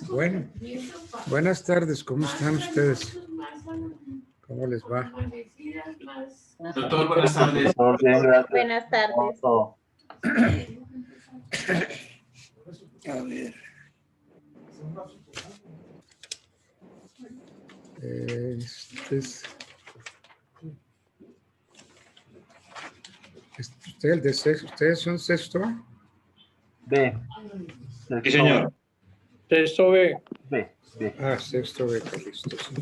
Bueno, buenas tardes, ¿cómo están ustedes? ¿Cómo les va? Doctor, buenas tardes. Buenas tardes. A ver. ¿Ustedes son sexto A? B. Sí, señor. Sexto B. B. B. Ah, sexto B, listo. Sí.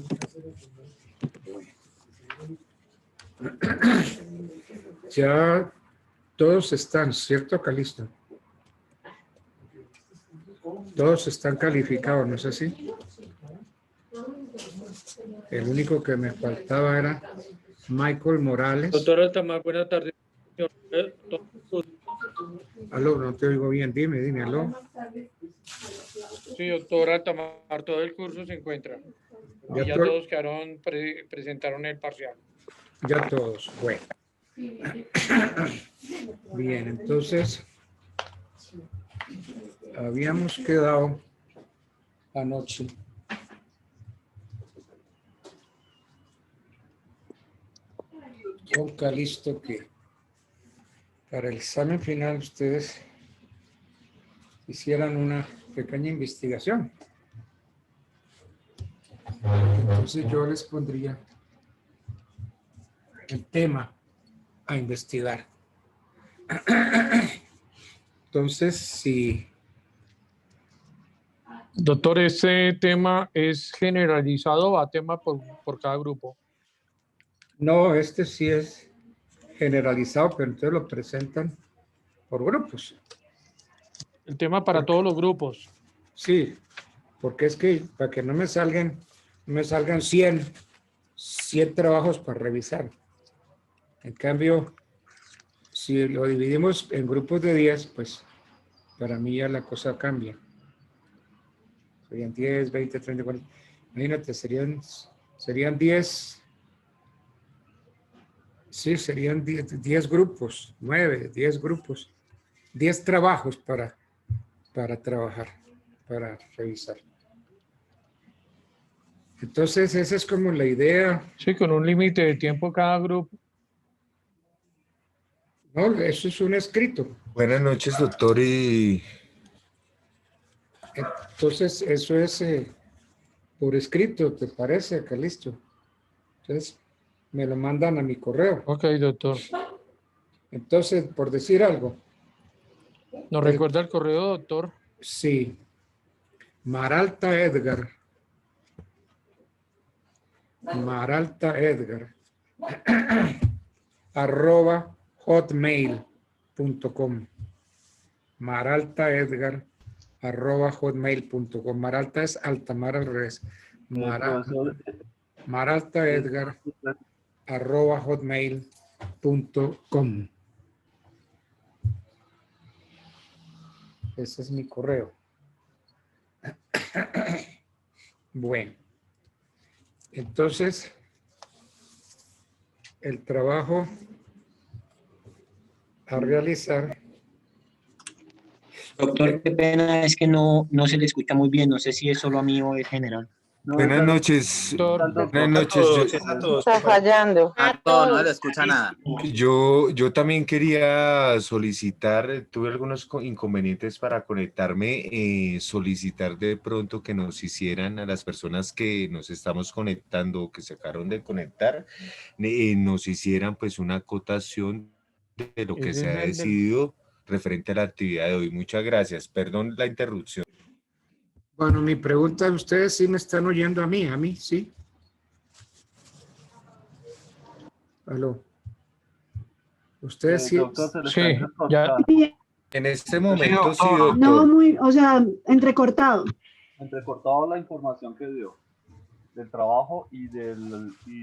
Ya todos están, ¿cierto, Calisto? Todos están calificados, ¿no es así? El único que me faltaba era Michael Morales. Doctor Altamar, buenas tardes. Aló, no te oigo bien, dime, aló. Sí, doctor Altamar, todo el curso se encuentra. Y ya todos quedaron, presentaron el parcial. Ya todos, bueno. Bien, entonces, habíamos quedado anoche con Calisto que para el examen final ustedes hicieran una pequeña investigación. Entonces yo les pondría el tema a investigar. Entonces, si... Doctor, ¿este tema es generalizado o a tema por cada grupo? No, este sí es generalizado, pero entonces lo presentan por grupos. El tema para todos los grupos. Sí, porque es que para que no me salgan 100 trabajos para revisar. En cambio, si lo dividimos en grupos de 10, pues para mí ya la cosa cambia. Serían 10, 20, 30, 40. Imagínate, serían 10. Sí, serían 10 grupos, 9, 10 grupos, 10 trabajos para trabajar, para revisar. Entonces, esa es como la idea. Sí, con un límite de tiempo cada grupo. No, eso es un escrito. Buenas noches, doctor. Entonces, eso es por escrito, ¿te parece, Calisto? Entonces, me lo mandan a mi correo. Ok, doctor. Entonces, por decir algo. ¿Nos recuerda el correo, doctor? Sí. Maralta Edgar, @hotmail.com. maraltaedgar@hotmail.com. Maralta es Altamar al revés. maraltaedgar@hotmail.com. Ese es mi correo. Bueno, entonces el trabajo a realizar. Doctor, qué pena, es que no se le escucha muy bien. No sé si es solo a mí o es general. Buenas noches. Buenas noches. Está fallando. A todos, no se le escucha nada. Yo también quería solicitar, tuve algunos inconvenientes para conectarme, solicitar de pronto que nos hicieran a las personas que nos estamos conectando o que se acabaron de conectar, nos hicieran pues una acotación de lo que se ha decidido referente a la actividad de hoy. Muchas gracias. Perdón la interrupción. Bueno, mi pregunta, ¿ustedes sí me están oyendo a mí? ¿Sí? ¿Aló? ¿Ustedes sí? Sí, ya. En este momento sí, doctor. No muy, o sea, entrecortado. Entrecortado la información que dio del trabajo y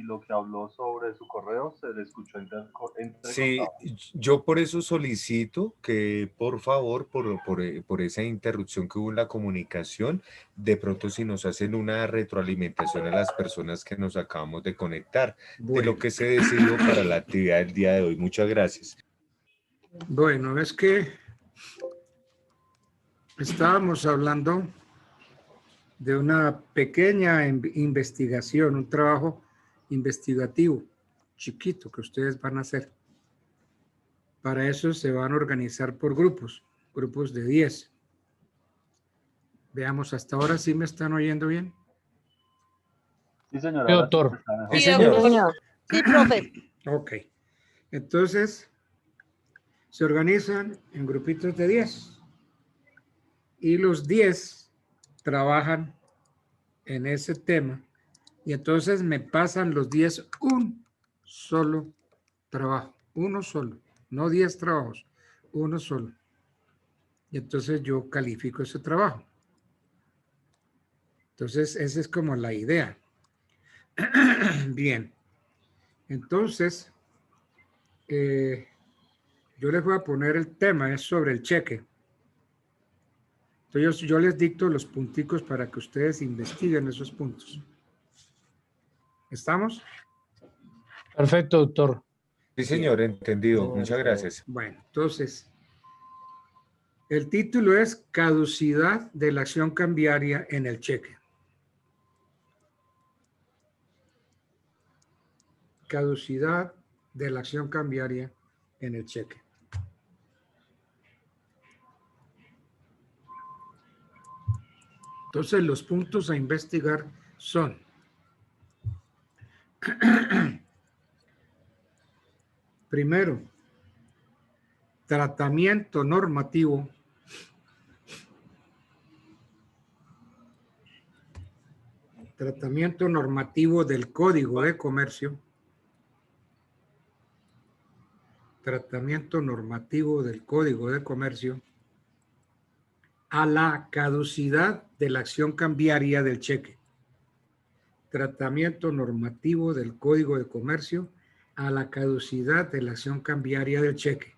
lo que habló sobre su correo se le escuchó entrecortado. Sí, yo por eso solicito que por favor, por esa interrupción que hubo en la comunicación, de pronto si nos hacen una retroalimentación a las personas que nos acabamos de conectar, de lo que se decidió para la actividad del día de hoy. Muchas gracias. Bueno, es que estábamos hablando de una pequeña investigación, un trabajo investigativo chiquito que ustedes van a hacer. Para eso se van a organizar por grupos de 10. Veamos, hasta ahora sí me están oyendo bien. Sí, señora. Sí, doctor. Sí, Sí, señor. señor. Sí, profe. Ok. Entonces, se organizan en grupitos de 10. Y los 10 trabajan en ese tema. Y entonces me pasan los 10 un solo trabajo. Uno solo. No 10 trabajos. Uno solo. Y entonces yo califico ese trabajo. Entonces, esa es como la idea. Bien. Entonces, yo les voy a poner el tema, es sobre el cheque. Entonces, yo les dicto los punticos para que ustedes investiguen esos puntos. ¿Estamos? Perfecto, doctor. Sí, señor, entendido. Muchas gracias. Bueno, entonces, el título es Caducidad de la acción cambiaria en el cheque. Caducidad de la acción cambiaria en el cheque. Entonces, los puntos a investigar son: primero, tratamiento normativo del Código de Comercio. Tratamiento normativo del Código de Comercio a la caducidad de la acción cambiaria del cheque. Tratamiento normativo del Código de Comercio a la caducidad de la acción cambiaria del cheque.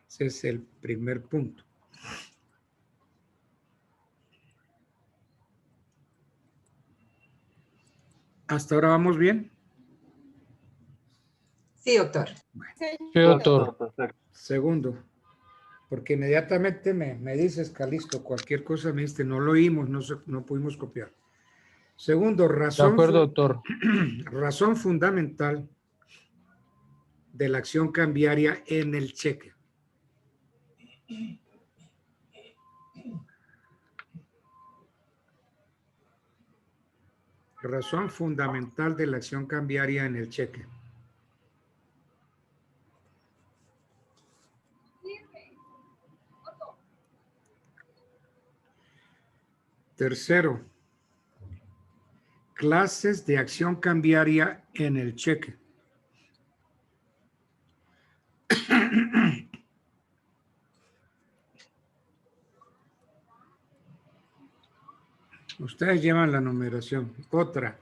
Ese es el primer punto. ¿Hasta ahora vamos bien? Sí, doctor. Sí, doctor. Perfecto. Segundo, porque inmediatamente me dices, Calisto, cualquier cosa me dice, no lo oímos, no pudimos copiar. Segundo, De acuerdo, doctor. razón fundamental de la acción cambiaria en el cheque. Razón fundamental de la acción cambiaria en el cheque. Tercero, clases de acción cambiaria en el cheque. Ustedes llevan la numeración. Otra.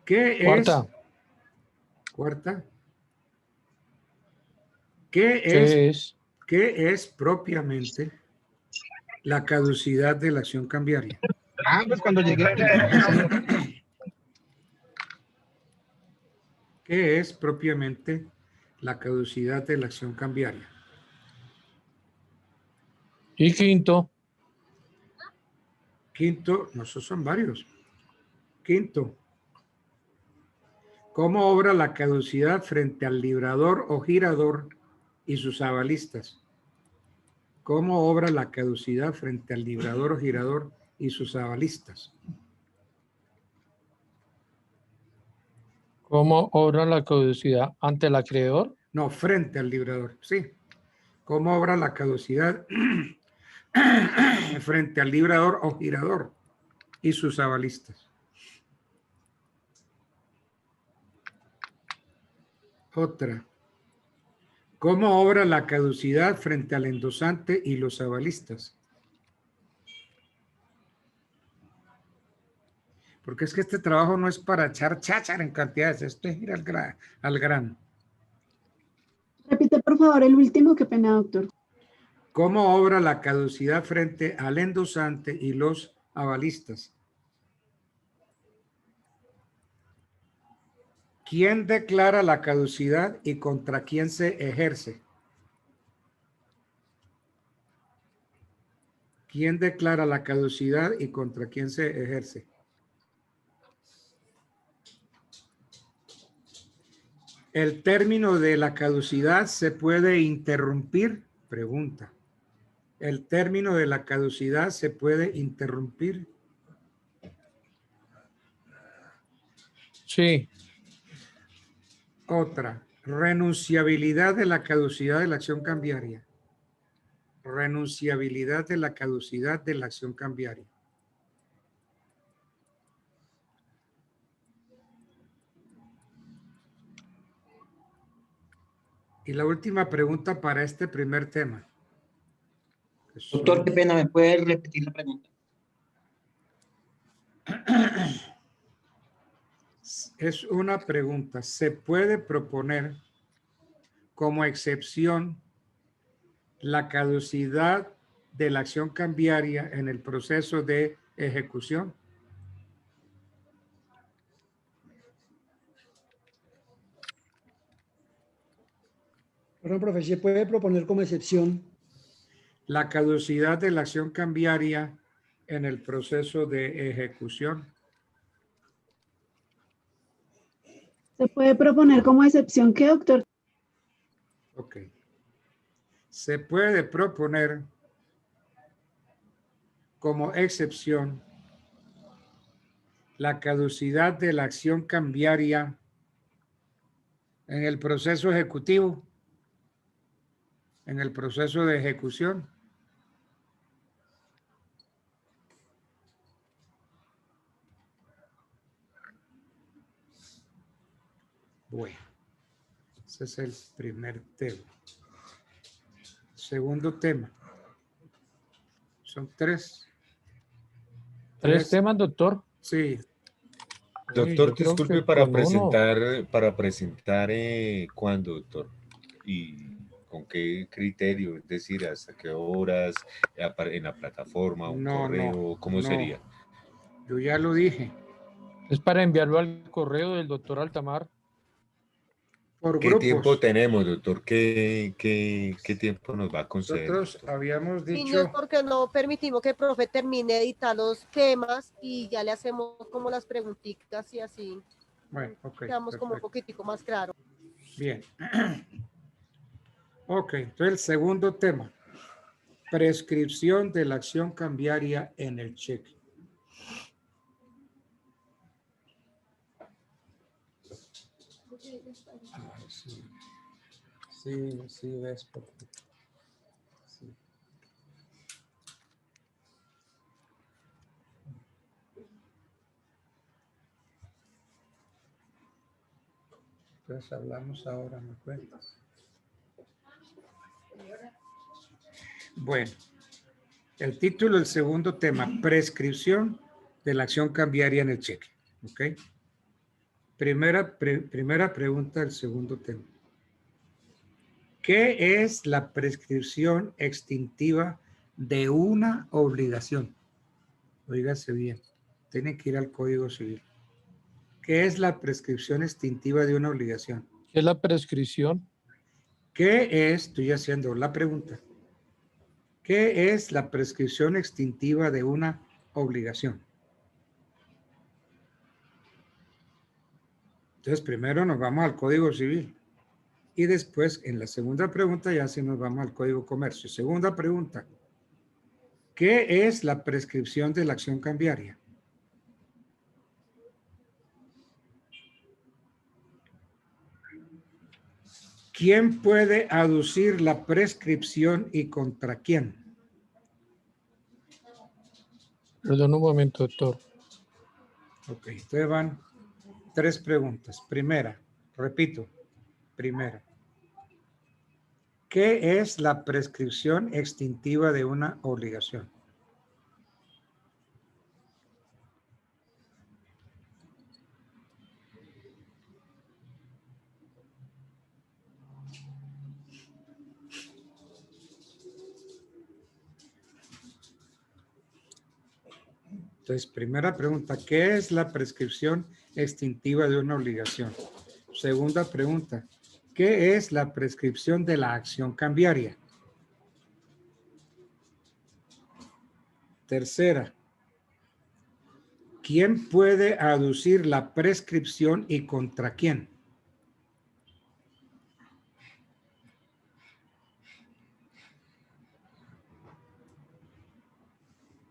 ¿Qué Cuarta. Cuarta. ¿Qué es? ¿Qué es propiamente la caducidad de la acción cambiaria? Pues cuando llegué. ¿Qué es propiamente la caducidad de la acción cambiaria? Y quinto. Quinto, no, esos son varios. Quinto, ¿cómo obra la caducidad frente al librador o girador y sus avalistas? ¿Cómo obra la caducidad frente al librador o girador y sus avalistas? ¿Cómo obra la caducidad ante el acreedor? No, frente al librador, sí. ¿Cómo obra la caducidad frente al librador o girador y sus avalistas? Otra. ¿Cómo obra la caducidad frente al endosante y los avalistas? Porque es que este trabajo no es para echar cháchara en cantidades, esto es ir al grano. Repite, por favor, el último, qué pena, doctor. ¿Cómo obra la caducidad frente al endosante y los avalistas? ¿Quién declara la caducidad y contra quién se ejerce? ¿Quién declara la caducidad y contra quién se ejerce? ¿El término de la caducidad se puede interrumpir? Pregunta. ¿El término de la caducidad se puede interrumpir? Sí. Otra. Renunciabilidad de la caducidad de la acción cambiaria. Renunciabilidad de la caducidad de la acción cambiaria. Y la última pregunta para este primer tema. Doctor, qué pena, ¿me puede repetir la pregunta? Es una pregunta. ¿Se puede proponer como excepción la caducidad de la acción cambiaria en el proceso de ejecución? Perdón, profe, ¿se puede proponer como excepción? La caducidad de la acción cambiaria en el proceso de ejecución. ¿Se puede proponer como excepción qué, doctor? Ok. Se puede proponer como excepción la caducidad de la acción cambiaria en el proceso ejecutivo, en el proceso de ejecución. Bueno, ese es el primer tema. Segundo tema. Son tres. ¿Tres temas, doctor? Sí. Doctor, yo creo disculpe que con uno. para presentar ¿cuándo, doctor? ¿Y con qué criterio? Es decir, ¿hasta qué horas? ¿En la plataforma? ¿Un correo? ¿Cómo sería? Yo ya lo dije. Es para enviarlo al correo del doctor Altamar. Por ¿Qué grupos. tiempo tenemos, doctor? ¿Qué tiempo nos va a conceder? Nosotros habíamos Niños, dicho... porque no permitimos que el profe termine de editar los temas y ya le hacemos como las preguntitas y así. Bueno, ok. Quedamos como un poquitico más claro. Bien. Ok, entonces el segundo tema. Prescripción de la acción cambiaria en el cheque. Sí, ves. Porque... Sí. Entonces hablamos ahora, ¿me cuentas? Bueno, el título del segundo tema, prescripción de la acción cambiaria en el cheque. ¿Ok? Primera pregunta del segundo tema. ¿Qué es la prescripción extintiva de una obligación? Óigase bien, tienen que ir al Código Civil. ¿Qué es la prescripción extintiva de una obligación? ¿Qué es la prescripción? ¿Qué es? Estoy haciendo la pregunta. ¿Qué es la prescripción extintiva de una obligación? Entonces, primero nos vamos al Código Civil. Y después, en la segunda pregunta, ya sí nos vamos al Código Comercio. Segunda pregunta. ¿Qué es la prescripción de la acción cambiaria? ¿Quién puede aducir la prescripción y contra quién? Perdón un momento, doctor. Ok, entonces van tres preguntas. Primera, repito, primera. ¿Qué es la prescripción extintiva de una obligación? Entonces, primera pregunta, ¿qué es la prescripción extintiva de una obligación? Segunda pregunta, ¿qué es la prescripción de la acción cambiaria? Tercera, ¿quién puede aducir la prescripción y contra quién?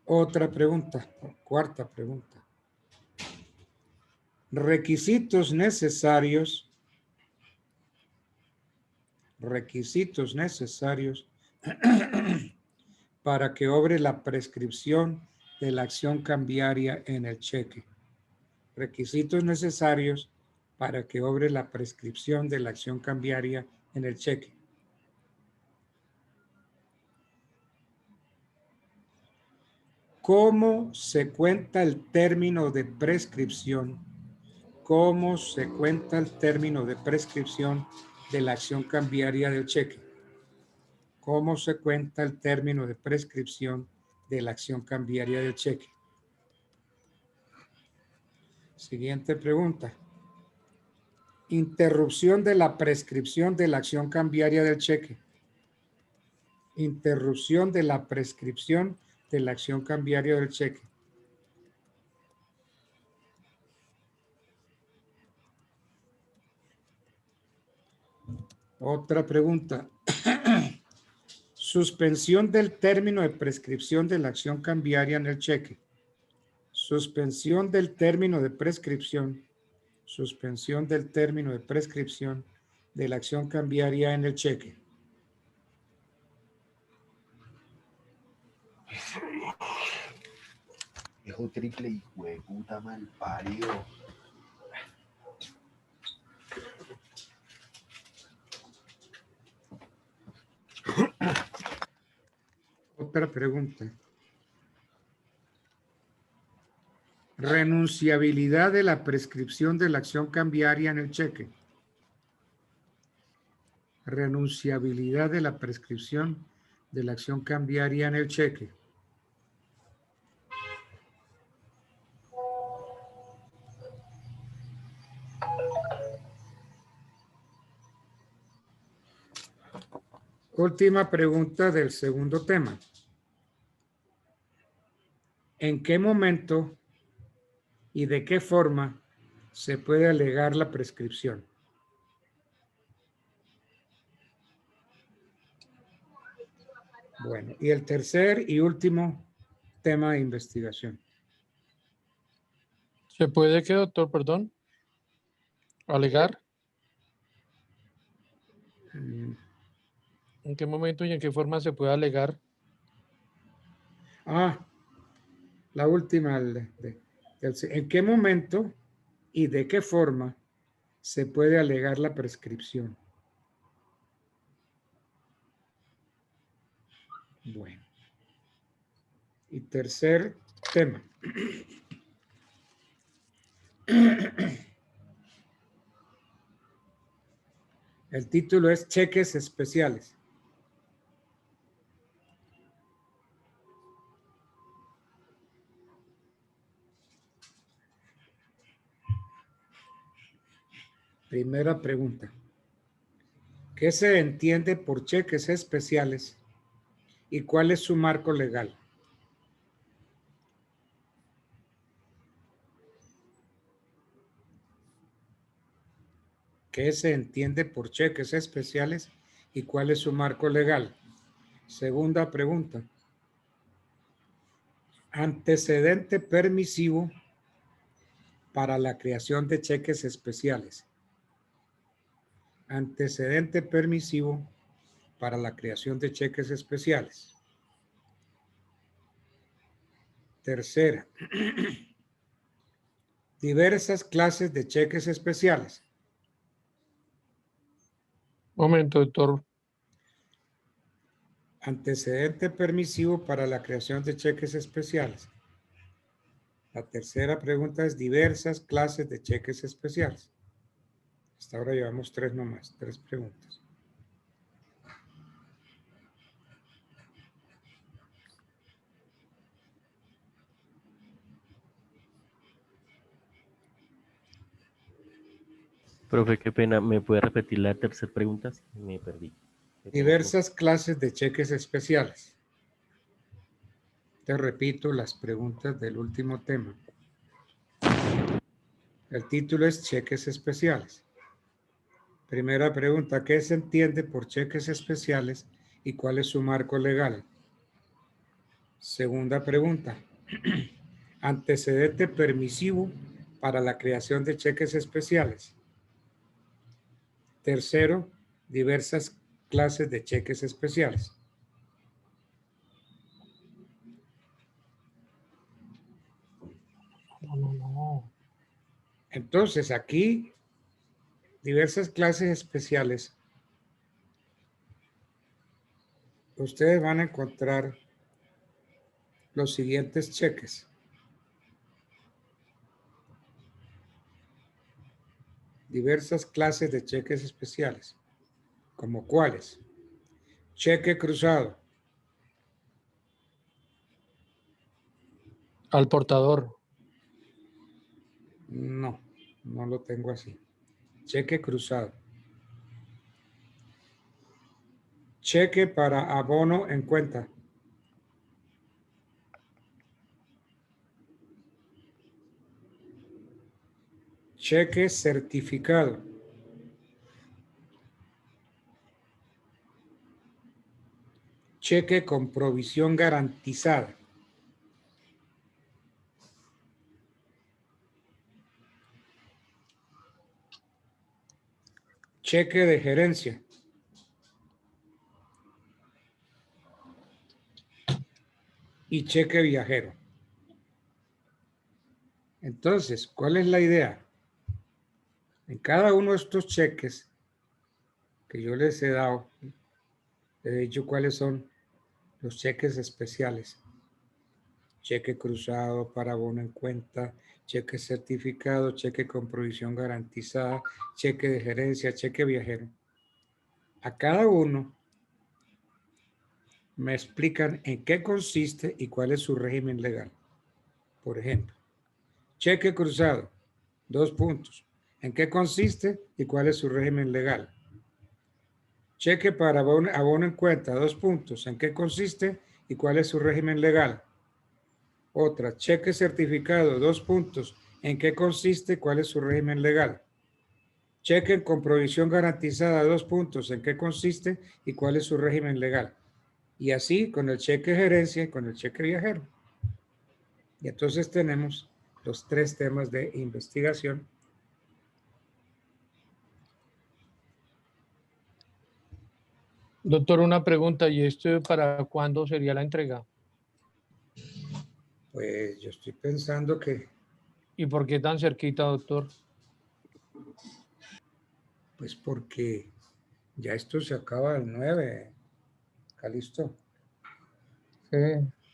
Otra pregunta, cuarta pregunta. Requisitos necesarios para que obre la prescripción de la acción cambiaria en el cheque. Requisitos necesarios para que obre la prescripción de la acción cambiaria en el cheque. ¿Cómo se cuenta el término de prescripción? ¿Cómo se cuenta el término de prescripción de la acción cambiaria del cheque? ¿Cómo se cuenta el término de prescripción de la acción cambiaria del cheque? Siguiente pregunta. Interrupción de la prescripción de la acción cambiaria del cheque. Interrupción de la prescripción de la acción cambiaria del cheque. Otra pregunta. Suspensión del término de prescripción de la acción cambiaria en el cheque. Suspensión del término de prescripción. Suspensión del término de prescripción de la acción cambiaria en el cheque. Hijo triple hijo de puta mal parido. Otra pregunta. Renunciabilidad de la prescripción de la acción cambiaria en el cheque. Renunciabilidad de la prescripción de la acción cambiaria en el cheque. Última pregunta del segundo tema. ¿En qué momento y de qué forma se puede alegar la prescripción? Bueno, y el tercer y último tema de investigación. ¿Se puede qué, doctor, perdón? ¿Alegar? ¿En qué momento y en qué forma se puede alegar? La última. ¿En qué momento y de qué forma se puede alegar la prescripción? Bueno. Y tercer tema. El título es Cheques Especiales. Primera pregunta. ¿Qué se entiende por cheques especiales y cuál es su marco legal? ¿Qué se entiende por cheques especiales y cuál es su marco legal? Segunda pregunta. Antecedente permisivo para la creación de cheques especiales. Antecedente permisivo para la creación de cheques especiales. Tercera. Diversas clases de cheques especiales. Momento, doctor. Antecedente permisivo para la creación de cheques especiales. La tercera pregunta es diversas clases de cheques especiales. Hasta ahora llevamos tres nomás, tres preguntas. Profe, qué pena, ¿me puede repetir la tercera pregunta? Me perdí. Diversas clases de cheques especiales. Te repito las preguntas del último tema. El título es cheques especiales. Primera pregunta, ¿qué se entiende por cheques especiales y cuál es su marco legal? Segunda pregunta, antecedente permisivo para la creación de cheques especiales. Tercero, diversas clases de cheques especiales. Entonces, aquí, diversas clases especiales, ustedes van a encontrar los siguientes cheques. Diversas clases de cheques especiales. ¿Como cuáles? Cheque cruzado. Al portador. No, no lo tengo así. Cheque cruzado. Cheque para abono en cuenta. Cheque certificado. Cheque con provisión garantizada. Cheque de gerencia. Y cheque viajero. Entonces, ¿cuál es la idea? En cada uno de estos cheques que yo les he dado, les he dicho cuáles son los cheques especiales. Cheque cruzado para abono en cuenta, cheque certificado, cheque con provisión garantizada, cheque de gerencia, cheque viajero. A cada uno me explican en qué consiste y cuál es su régimen legal. Por ejemplo, cheque cruzado, 2 puntos. ¿En qué consiste y cuál es su régimen legal? Cheque para abono en cuenta, 2 puntos. ¿En qué consiste y cuál es su régimen legal? Otra, cheque certificado, 2 puntos. ¿En qué consiste? ¿Cuál es su régimen legal? Cheque con provisión garantizada, 2 puntos. ¿En qué consiste? ¿Y cuál es su régimen legal? Y así con el cheque gerencia y con el cheque viajero. Y entonces tenemos los 3 temas de investigación. Doctor, una pregunta, ¿y esto para cuándo sería la entrega? Pues yo estoy pensando que... ¿Y por qué tan cerquita, doctor? Pues porque ya esto se acaba el 9, Calixto. Sí,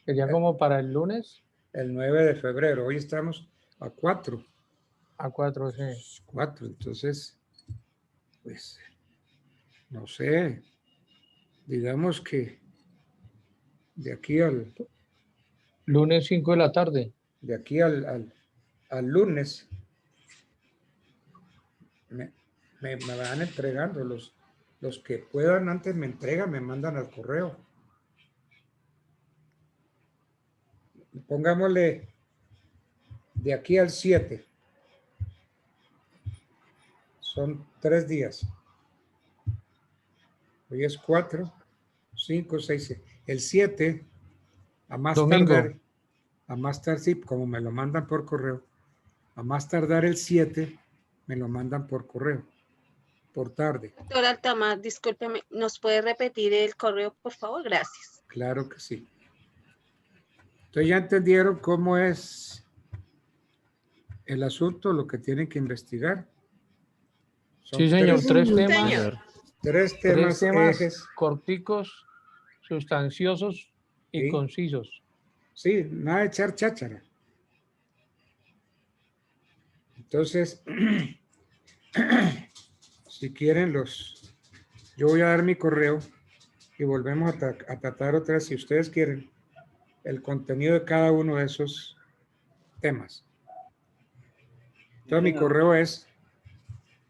sería como para el lunes. El 9 de febrero. Hoy estamos a 4. A 4, sí. 4. Entonces, pues, no sé. Digamos que de aquí al... Lunes 5 de la tarde. De aquí al lunes me van entregando los que puedan antes me entregan, me mandan al correo. Pongámosle de aquí al 7. Son 3 días. Hoy es 4, 5, 6. El 7, a más Domingo. tardar, sí, como me lo mandan por correo, a más tardar el 7, me lo mandan por correo, por tarde. Doctor Altamar, discúlpeme, ¿nos puede repetir el correo, por favor? Gracias. Claro que sí. Entonces ya entendieron cómo es el asunto, lo que tienen que investigar. Son Sí, señor, 3 temas. Señor. 3 3 temas ejes. corticos, sustanciosos y Sí. concisos. Sí, nada de echar cháchara. Entonces, si quieren yo voy a dar mi correo y volvemos a tratar otra vez, si ustedes quieren, el contenido de cada uno de esos temas. Entonces, mi correo es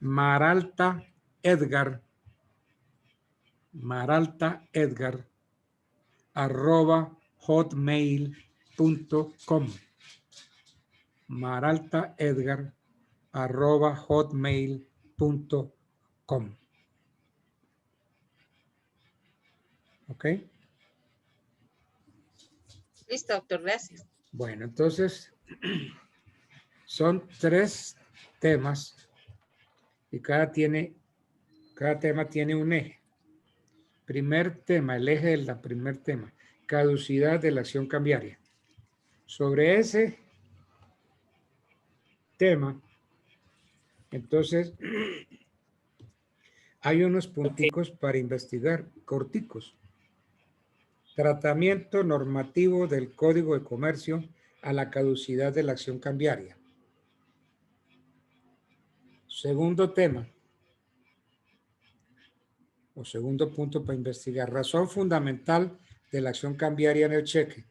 maraltaedgar@hotmail.com. maraltaedgar.com. maraltaedgar@hotmail.com. ¿Ok? Listo, doctor, gracias. Bueno, entonces son 3 temas y cada tema tiene un eje. Primer tema, el eje del primer tema, caducidad de la acción cambiaria. Sobre ese tema, entonces, hay unos punticos para investigar, corticos. Tratamiento normativo del Código de Comercio a la caducidad de la acción cambiaria. Segundo tema, o segundo punto para investigar, razón fundamental de la acción cambiaria en el cheque.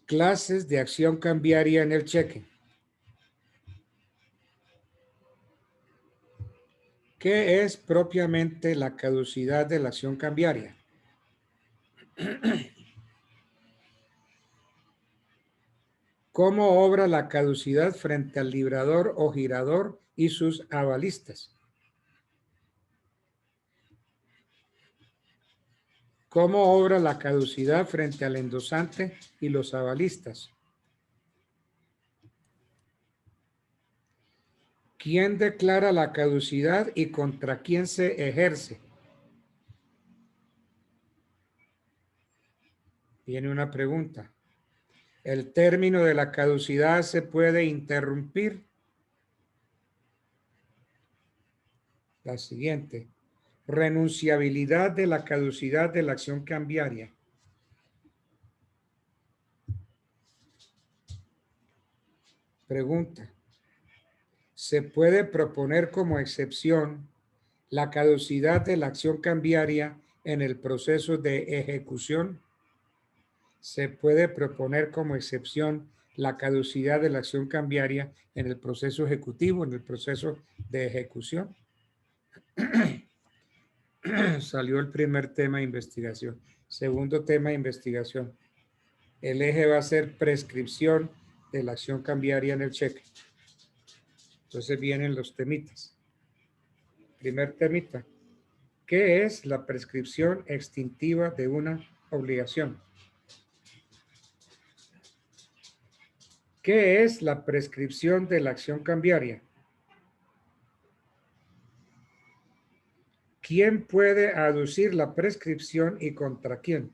Clases de acción cambiaria en el cheque. ¿Qué es propiamente la caducidad de la acción cambiaria? ¿Cómo obra la caducidad frente al librador o girador y sus avalistas? ¿Cómo obra la caducidad frente al endosante y los avalistas? ¿Quién declara la caducidad y contra quién se ejerce? Viene una pregunta. ¿El término de la caducidad se puede interrumpir? La siguiente. Renunciabilidad de la caducidad de la acción cambiaria. Pregunta. ¿Se puede proponer como excepción la caducidad de la acción cambiaria en el proceso de ejecución? ¿Se puede proponer como excepción la caducidad de la acción cambiaria en el proceso ejecutivo, en el proceso de ejecución? Salió el primer tema de investigación. Segundo tema de investigación. El eje va a ser prescripción de la acción cambiaria en el cheque. Entonces vienen los temitas. Primer temita. ¿Qué es la prescripción extintiva de una obligación? ¿Qué es la prescripción de la acción cambiaria? ¿Quién puede aducir la prescripción y contra quién?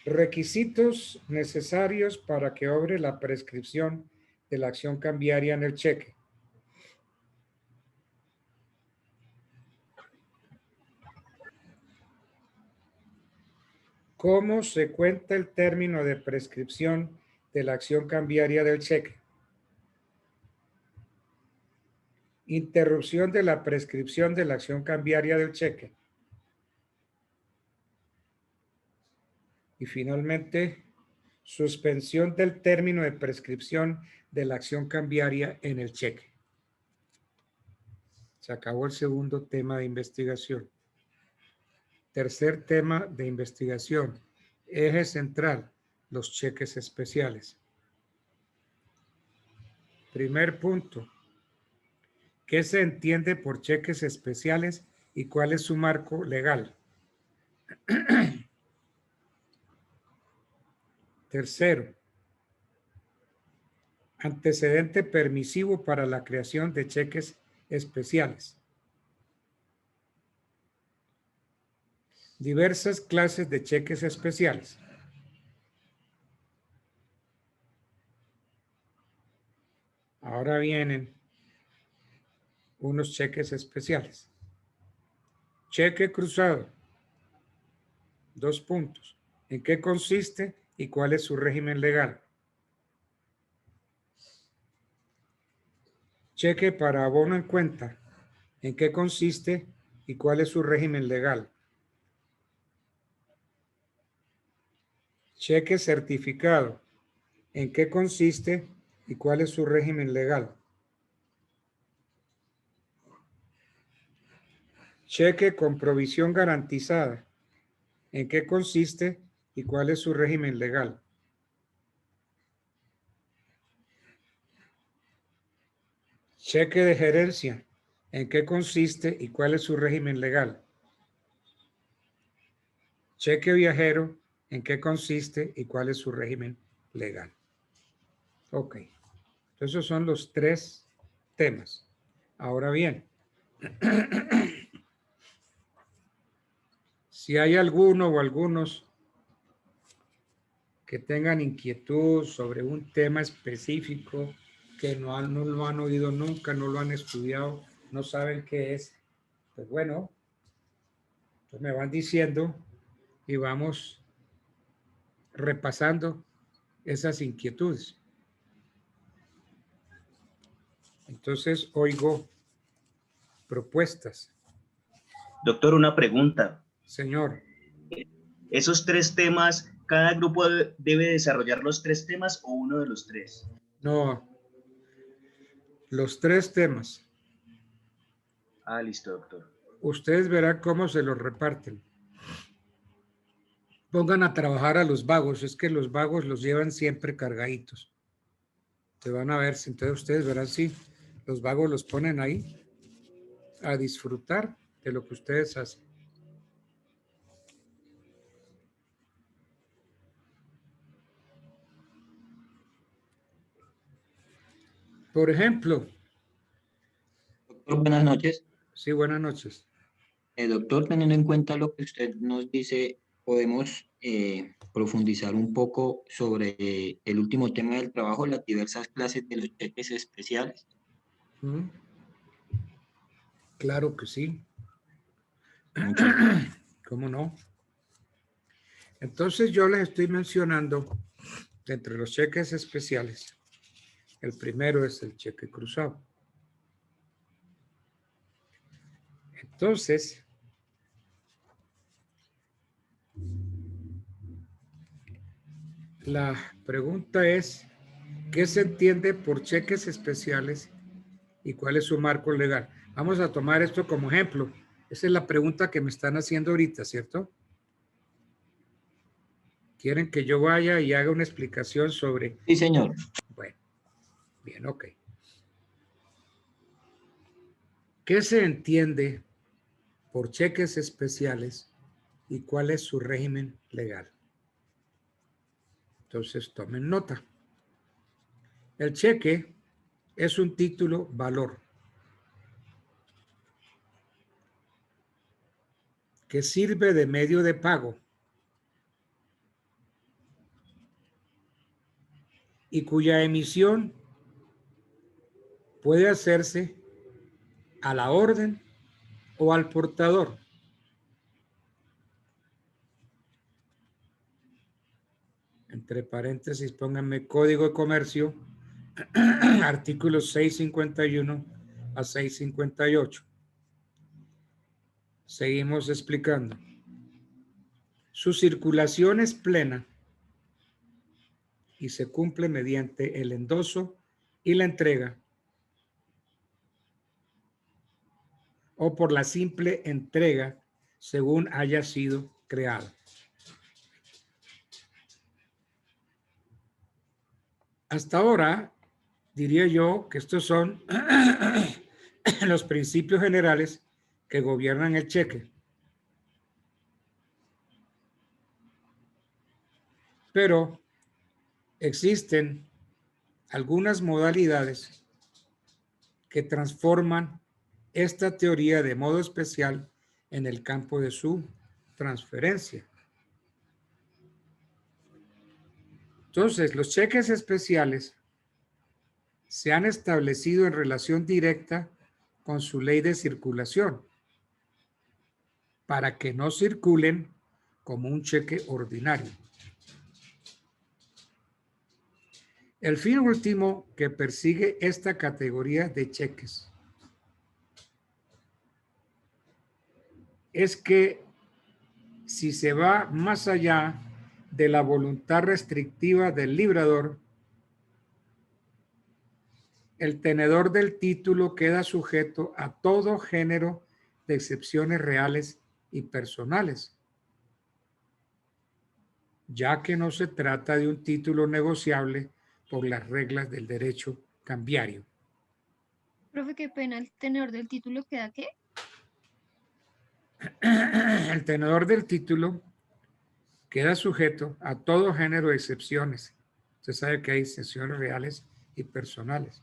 Requisitos necesarios para que obre la prescripción de la acción cambiaria en el cheque. ¿Cómo se cuenta el término de prescripción de la acción cambiaria del cheque? Interrupción de la prescripción de la acción cambiaria del cheque. Y finalmente, suspensión del término de prescripción de la acción cambiaria en el cheque. Se acabó el segundo tema de investigación. Tercer tema de investigación. Eje central, los cheques especiales. Primer punto. ¿Qué se entiende por cheques especiales y cuál es su marco legal? Tercero. Antecedente permisivo para la creación de cheques especiales. Diversas clases de cheques especiales. Ahora vienen unos cheques especiales. Cheque cruzado. 2 puntos. ¿En qué consiste y cuál es su régimen legal? Cheque para abono en cuenta. ¿En qué consiste y cuál es su régimen legal? Cheque certificado. ¿En qué consiste y cuál es su régimen legal? Cheque con provisión garantizada. ¿En qué consiste y cuál es su régimen legal? Cheque de gerencia. ¿En qué consiste y cuál es su régimen legal? Cheque viajero. ¿En qué consiste y cuál es su régimen legal? Ok. Esos son los 3 temas. Ahora bien, si hay alguno o algunos que tengan inquietud sobre un tema específico que no lo han oído nunca, no lo han estudiado, no saben qué es, pues bueno, pues me van diciendo y vamos repasando esas inquietudes. Entonces, oigo propuestas. Doctor, una pregunta. Señor. Esos 3 temas, ¿cada grupo debe desarrollar los 3 temas o uno de los 3? No, los 3 temas. Ah, listo, doctor. Ustedes verán cómo se los reparten. Pongan a trabajar a los vagos, es que los vagos los llevan siempre cargaditos. Te van a ver, entonces ustedes verán, sí, los vagos los ponen ahí a disfrutar de lo que ustedes hacen. Por ejemplo. Doctor, buenas noches. Sí, buenas noches. Doctor, teniendo en cuenta lo que usted nos dice, podemos profundizar un poco sobre el último tema del trabajo, las diversas clases de los cheques especiales. Claro que sí. ¿Cómo no? Entonces yo les estoy mencionando entre los cheques especiales. El primero es el cheque cruzado. Entonces, la pregunta es, ¿qué se entiende por cheques especiales y cuál es su marco legal? Vamos a tomar esto como ejemplo. Esa es la pregunta que me están haciendo ahorita, ¿cierto? ¿Quieren que yo vaya y haga una explicación sobre? Sí, señor. Bueno, bien, ok. ¿Qué se entiende por cheques especiales y cuál es su régimen legal? Entonces, tomen nota. El cheque es un título valor que sirve de medio de pago y cuya emisión puede hacerse a la orden o al portador. Entre paréntesis, pónganme Código de Comercio, artículos 651 a 658. Seguimos explicando. Su circulación es plena y se cumple mediante el endoso y la entrega o por la simple entrega según haya sido creado. Hasta ahora, diría yo que estos son los principios generales que gobiernan el cheque. Pero existen algunas modalidades que transforman esta teoría de modo especial en el campo de su transferencia. Entonces, los cheques especiales se han establecido en relación directa con su ley de circulación para que no circulen como un cheque ordinario. El fin último que persigue esta categoría de cheques es que si se va más allá de la voluntad restrictiva del librador, el tenedor del título queda sujeto a todo género de excepciones reales y personales, ya que no se trata de un título negociable por las reglas del derecho cambiario. Profe, qué pena, ¿el tenedor del título queda qué? El tenedor del título queda sujeto a todo género de excepciones. Usted sabe que hay excepciones reales y personales,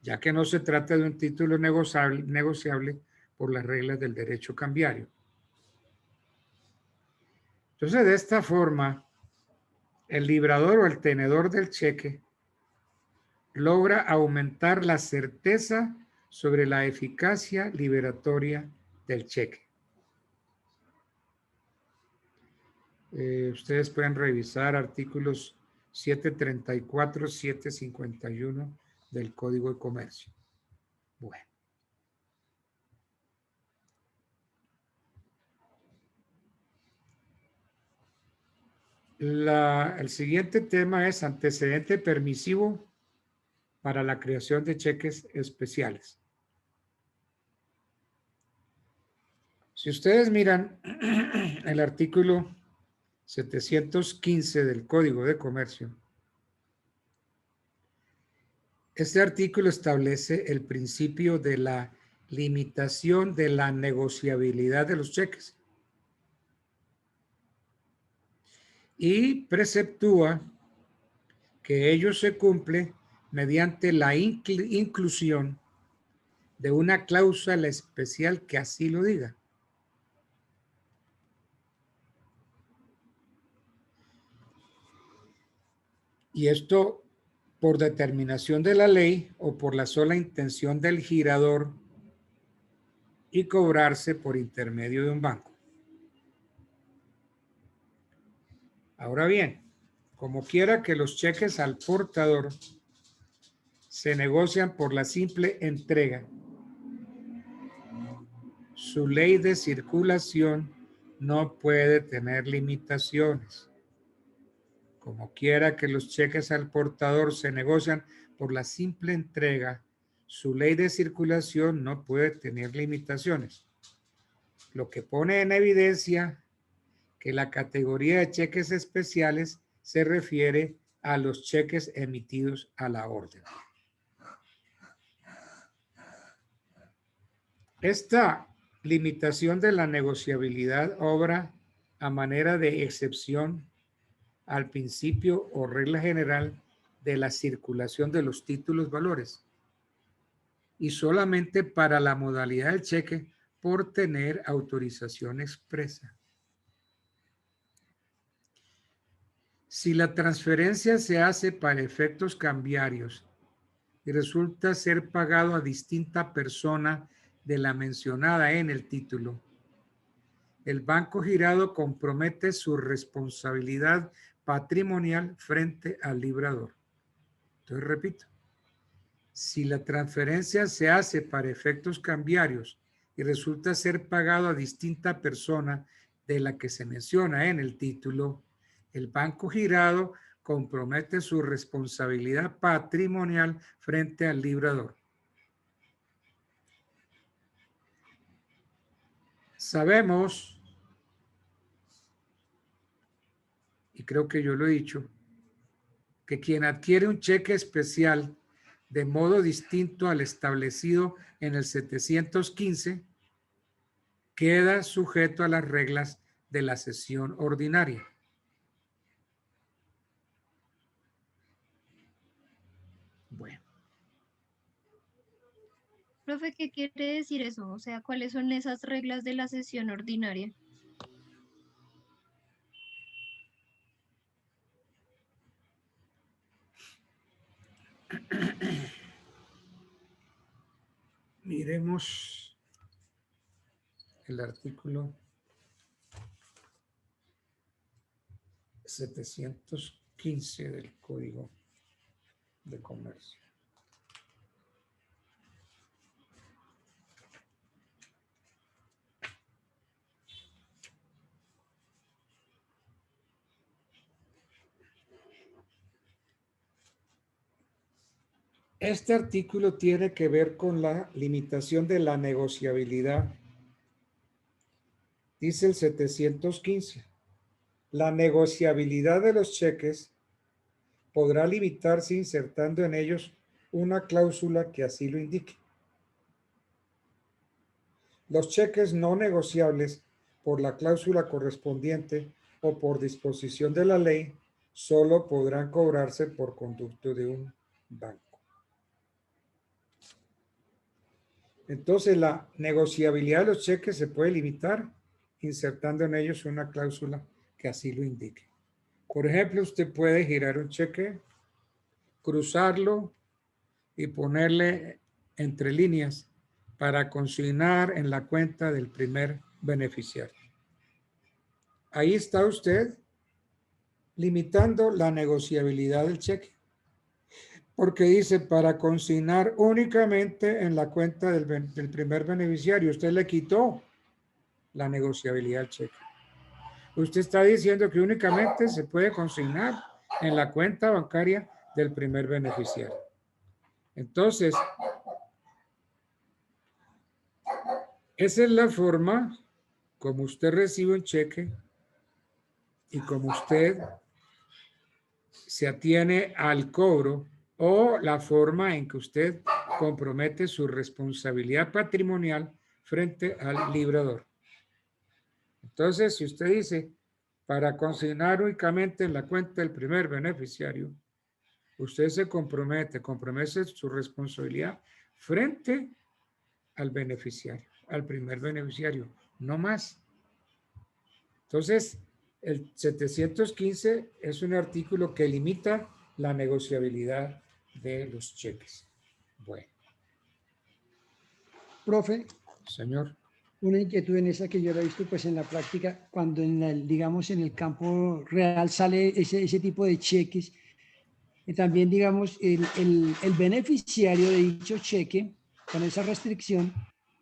ya que no se trata de un título negociable por las reglas del derecho cambiario. Entonces, de esta forma, el librador o el tenedor del cheque logra aumentar la certeza sobre la eficacia liberatoria del cheque. Ustedes pueden revisar artículos 734, 751 del Código de Comercio. Bueno. El siguiente tema es antecedente permisivo para la creación de cheques especiales. Si ustedes miran el artículo 715 del Código de Comercio, este artículo establece el principio de la limitación de la negociabilidad de los cheques y preceptúa que ello se cumple mediante la inclusión de una cláusula especial que así lo diga. Y esto por determinación de la ley o por la sola intención del girador y cobrarse por intermedio de un banco. Ahora bien, como quiera que los cheques al portador se negocian por la simple entrega, su ley de circulación no puede tener limitaciones. Como quiera que los cheques al portador se negocian por la simple entrega, su ley de circulación no puede tener limitaciones. Lo que pone en evidencia que la categoría de cheques especiales se refiere a los cheques emitidos a la orden. Esta limitación de la negociabilidad obra a manera de excepción al principio o regla general de la circulación de los títulos valores y solamente para la modalidad del cheque por tener autorización expresa. Si la transferencia se hace para efectos cambiarios y resulta ser pagado a distinta persona de la mencionada en el título, el banco girado compromete su responsabilidad patrimonial frente al librador. Entonces, repito, si la transferencia se hace para efectos cambiarios y resulta ser pagado a distinta persona de la que se menciona en el título, el banco girado compromete su responsabilidad patrimonial frente al librador. Sabemos, y creo que yo lo he dicho, que quien adquiere un cheque especial de modo distinto al establecido en el 715 queda sujeto a las reglas de la sesión ordinaria. Bueno. Profe, ¿qué quiere decir eso? O sea, ¿cuáles son esas reglas de la sesión ordinaria? Miremos el artículo 715 del Código de Comercio. Este artículo tiene que ver con la limitación de la negociabilidad Dice el 715. La negociabilidad de los cheques podrá limitarse insertando en ellos una cláusula que así lo indique. Los cheques no negociables por la cláusula correspondiente o por disposición de la ley solo podrán cobrarse por conducto de un banco. Entonces, la negociabilidad de los cheques se puede limitar insertando en ellos una cláusula que así lo indique. Por ejemplo, usted puede girar un cheque, cruzarlo y ponerle entre líneas para consignar en la cuenta del primer beneficiario. Ahí está usted limitando la negociabilidad del cheque, porque dice para consignar únicamente en la cuenta del primer beneficiario. Usted le quitó la negociabilidad del cheque. Usted está diciendo que únicamente se puede consignar en la cuenta bancaria del primer beneficiario. Entonces, esa es la forma como usted recibe un cheque y como usted se atiene al cobro, o la forma en que usted compromete su responsabilidad patrimonial frente al librador. Entonces, si usted dice, para consignar únicamente en la cuenta del primer beneficiario, usted se compromete su responsabilidad frente al beneficiario, al primer beneficiario, no más. Entonces, el 715 es un artículo que limita la negociabilidad de los cheques. Bueno. Profe. Señor. Una inquietud en esa que yo la he visto pues en la práctica, cuando digamos en el campo real sale ese tipo de cheques, y también digamos el beneficiario de dicho cheque con esa restricción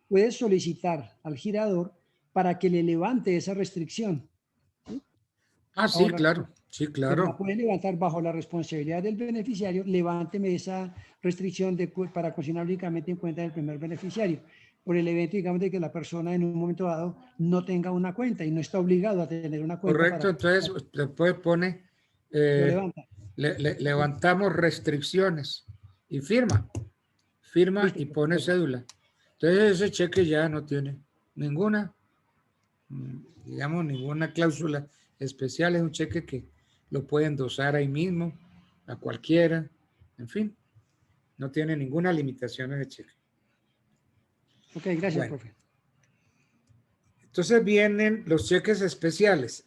puede solicitar al girador para que le levante esa restricción. ¿Sí? Ah, sí, claro, sí, claro. La puede levantar bajo la responsabilidad del beneficiario, levánteme esa restricción para consignar únicamente en cuenta del primer beneficiario, por el evento, digamos, de que la persona en un momento dado no tenga una cuenta y no está obligado a tener una cuenta. Correcto, entonces después pone, levantamos restricciones y firma y pone cédula. Entonces ese cheque ya no tiene ninguna, digamos, ninguna cláusula especial, es un cheque que lo puede endosar ahí mismo, a cualquiera, en fin, no tiene ninguna limitación ese cheque. Ok, gracias, profe. Entonces vienen los cheques especiales,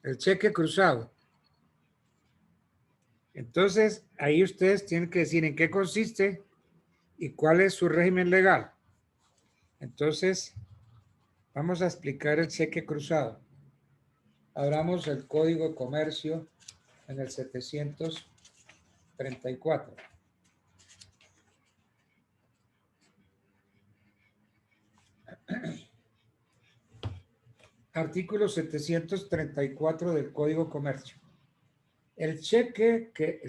el cheque cruzado. Entonces, ahí ustedes tienen que decir en qué consiste y cuál es su régimen legal. Entonces, vamos a explicar el cheque cruzado. Abramos el Código de Comercio en el 734. Artículo 734 del Código de Comercio. El cheque que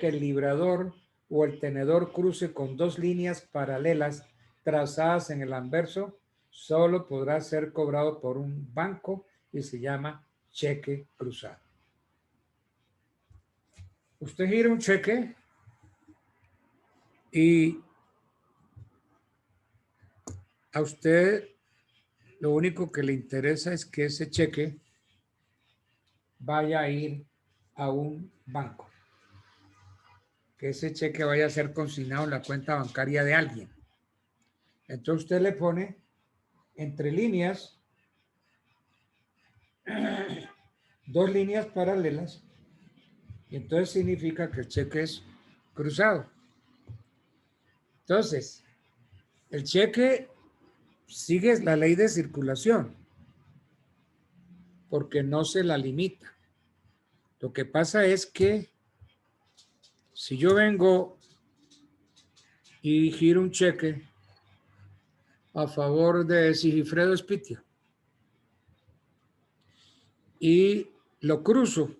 el librador o el tenedor cruce con dos líneas paralelas trazadas en el anverso solo podrá ser cobrado por un banco y se llama cheque cruzado. Usted gira un cheque y a usted lo único que le interesa es que ese cheque vaya a ir a un banco, que ese cheque vaya a ser consignado en la cuenta bancaria de alguien. Entonces usted le pone entre líneas dos líneas paralelas y entonces significa que el cheque es cruzado. Entonces, el cheque sigue la ley de circulación porque no se la limita. Lo que pasa es que si yo vengo y giro un cheque a favor de Sigifredo Espitia y lo cruzo,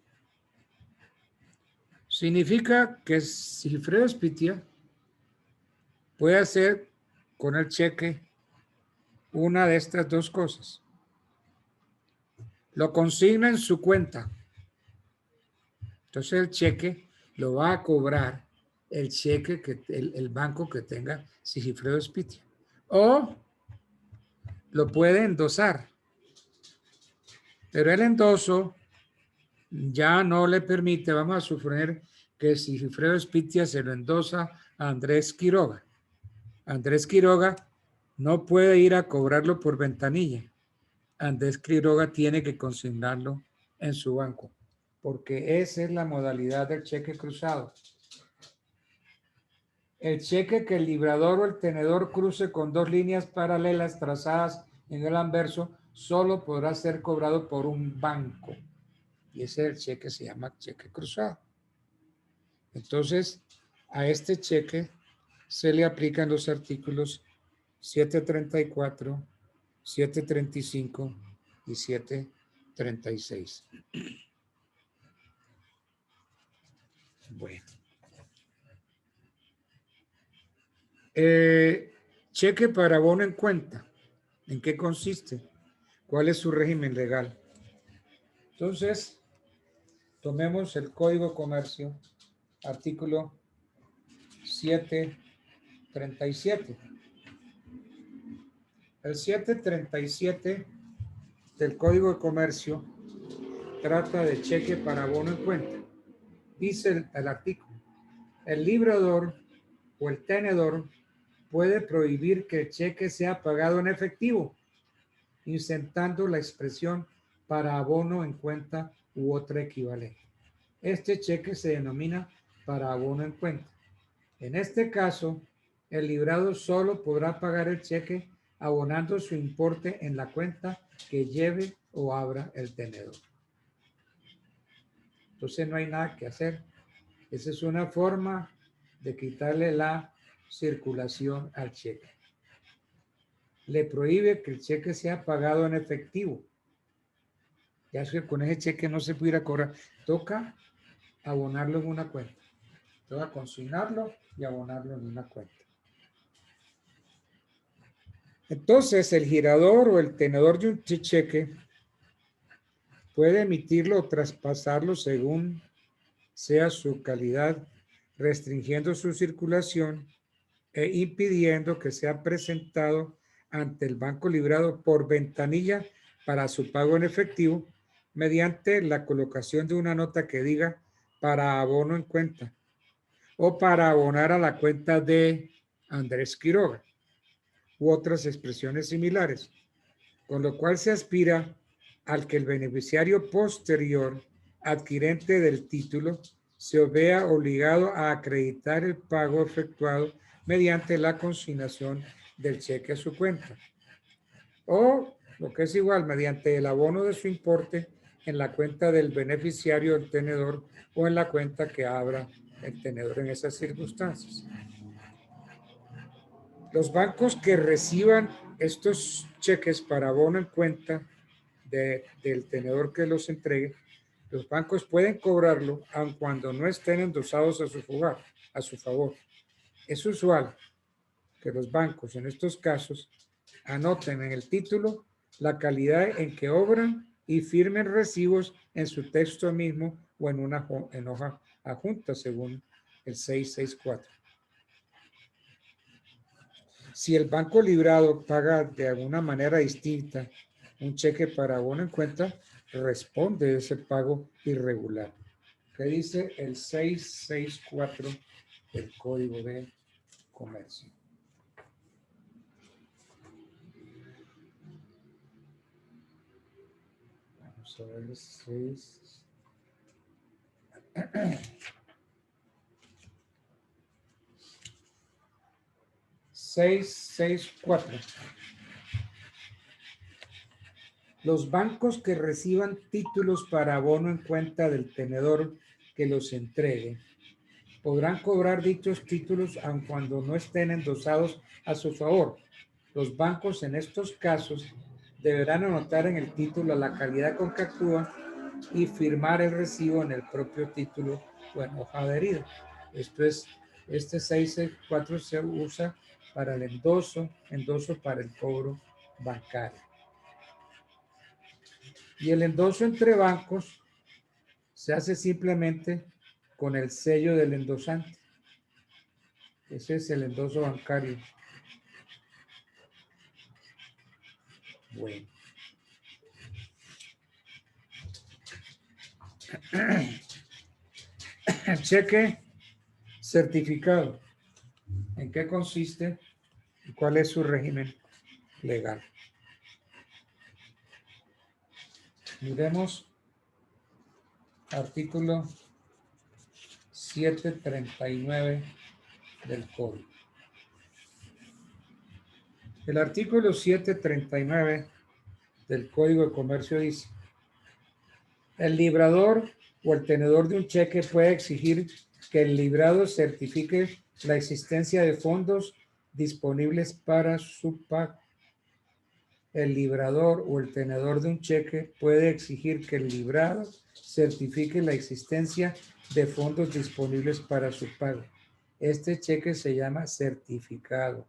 significa que Sigifredo Espitia puede hacer con el cheque una de estas dos cosas. Lo consigna en su cuenta. Entonces el cheque lo va a cobrar el cheque que el banco que tenga Sigifredo Spitia. O lo puede endosar. Pero el endoso ya no le permite, vamos a suponer que Sigifredo Spitia se lo endosa a Andrés Quiroga. Andrés Quiroga no puede ir a cobrarlo por ventanilla. Andrés Quiroga tiene que consignarlo en su banco, porque esa es la modalidad del cheque cruzado. El cheque que el librador o el tenedor cruce con dos líneas paralelas trazadas en el anverso solo podrá ser cobrado por un banco. Y ese es el cheque, se llama cheque cruzado. Entonces, a este cheque se le aplican los artículos 734, 735 y 736. Bueno. Cheque para abono en cuenta. ¿En qué consiste? ¿Cuál es su régimen legal? Entonces, tomemos el Código de Comercio, artículo 737. El 737 del Código de Comercio trata de cheque para abono en cuenta. Dice el artículo: el librador o el tenedor puede prohibir que el cheque sea pagado en efectivo, insertando la expresión para abono en cuenta u otra equivalente. Este cheque se denomina para abono en cuenta. En este caso, el librado solo podrá pagar el cheque abonando su importe en la cuenta que lleve o abra el tenedor. Entonces no hay nada que hacer. Esa es una forma de quitarle la circulación al cheque. Le prohíbe que el cheque sea pagado en efectivo. Ya es que con ese cheque no se pudiera cobrar. Toca abonarlo en una cuenta. Toca consignarlo y abonarlo en una cuenta. Entonces, el girador o el tenedor de un cheque puede emitirlo o traspasarlo según sea su calidad, restringiendo su circulación e impidiendo que sea presentado ante el banco librado por ventanilla para su pago en efectivo mediante la colocación de una nota que diga para abono en cuenta o para abonar a la cuenta de Andrés Quiroga u otras expresiones similares, con lo cual se aspira al que el beneficiario posterior adquirente del título se vea obligado a acreditar el pago efectuado mediante la consignación del cheque a su cuenta. O, lo que es igual, mediante el abono de su importe en la cuenta del beneficiario del tenedor o en la cuenta que abra el tenedor en esas circunstancias. Los bancos que reciban estos cheques para abono en cuenta del tenedor que los entregue, los bancos pueden cobrarlo aun cuando no estén endosados a su favor. Es usual que los bancos en estos casos anoten en el título la calidad en que obran y firmen recibos en su texto mismo o en hoja adjunta según el 664. Si el banco librado paga de alguna manera distinta un cheque para abono en cuenta, responde de ese pago irregular. ¿Qué dice el 664 del Código de Comercio? Vamos a ver el 664. Los bancos que reciban títulos para abono en cuenta del tenedor que los entregue podrán cobrar dichos títulos aun cuando no estén endosados a su favor. Los bancos en estos casos deberán anotar en el título la calidad con que actúan y firmar el recibo en el propio título o en hoja adherida. Esto es, este 664 se usa para el endoso para el cobro bancaria. Y el endoso entre bancos se hace simplemente con el sello del endosante. Ese es el endoso bancario. Bueno. Cheque certificado. ¿En qué consiste y cuál es su régimen legal? Miremos artículo 739 del Código. El artículo 739 del Código de Comercio dice: el librador o el tenedor de un cheque puede exigir que el librado certifique la existencia de fondos disponibles para su pago. El librador o el tenedor de un cheque puede exigir que el librado certifique la existencia de fondos disponibles para su pago. Este cheque se llama certificado.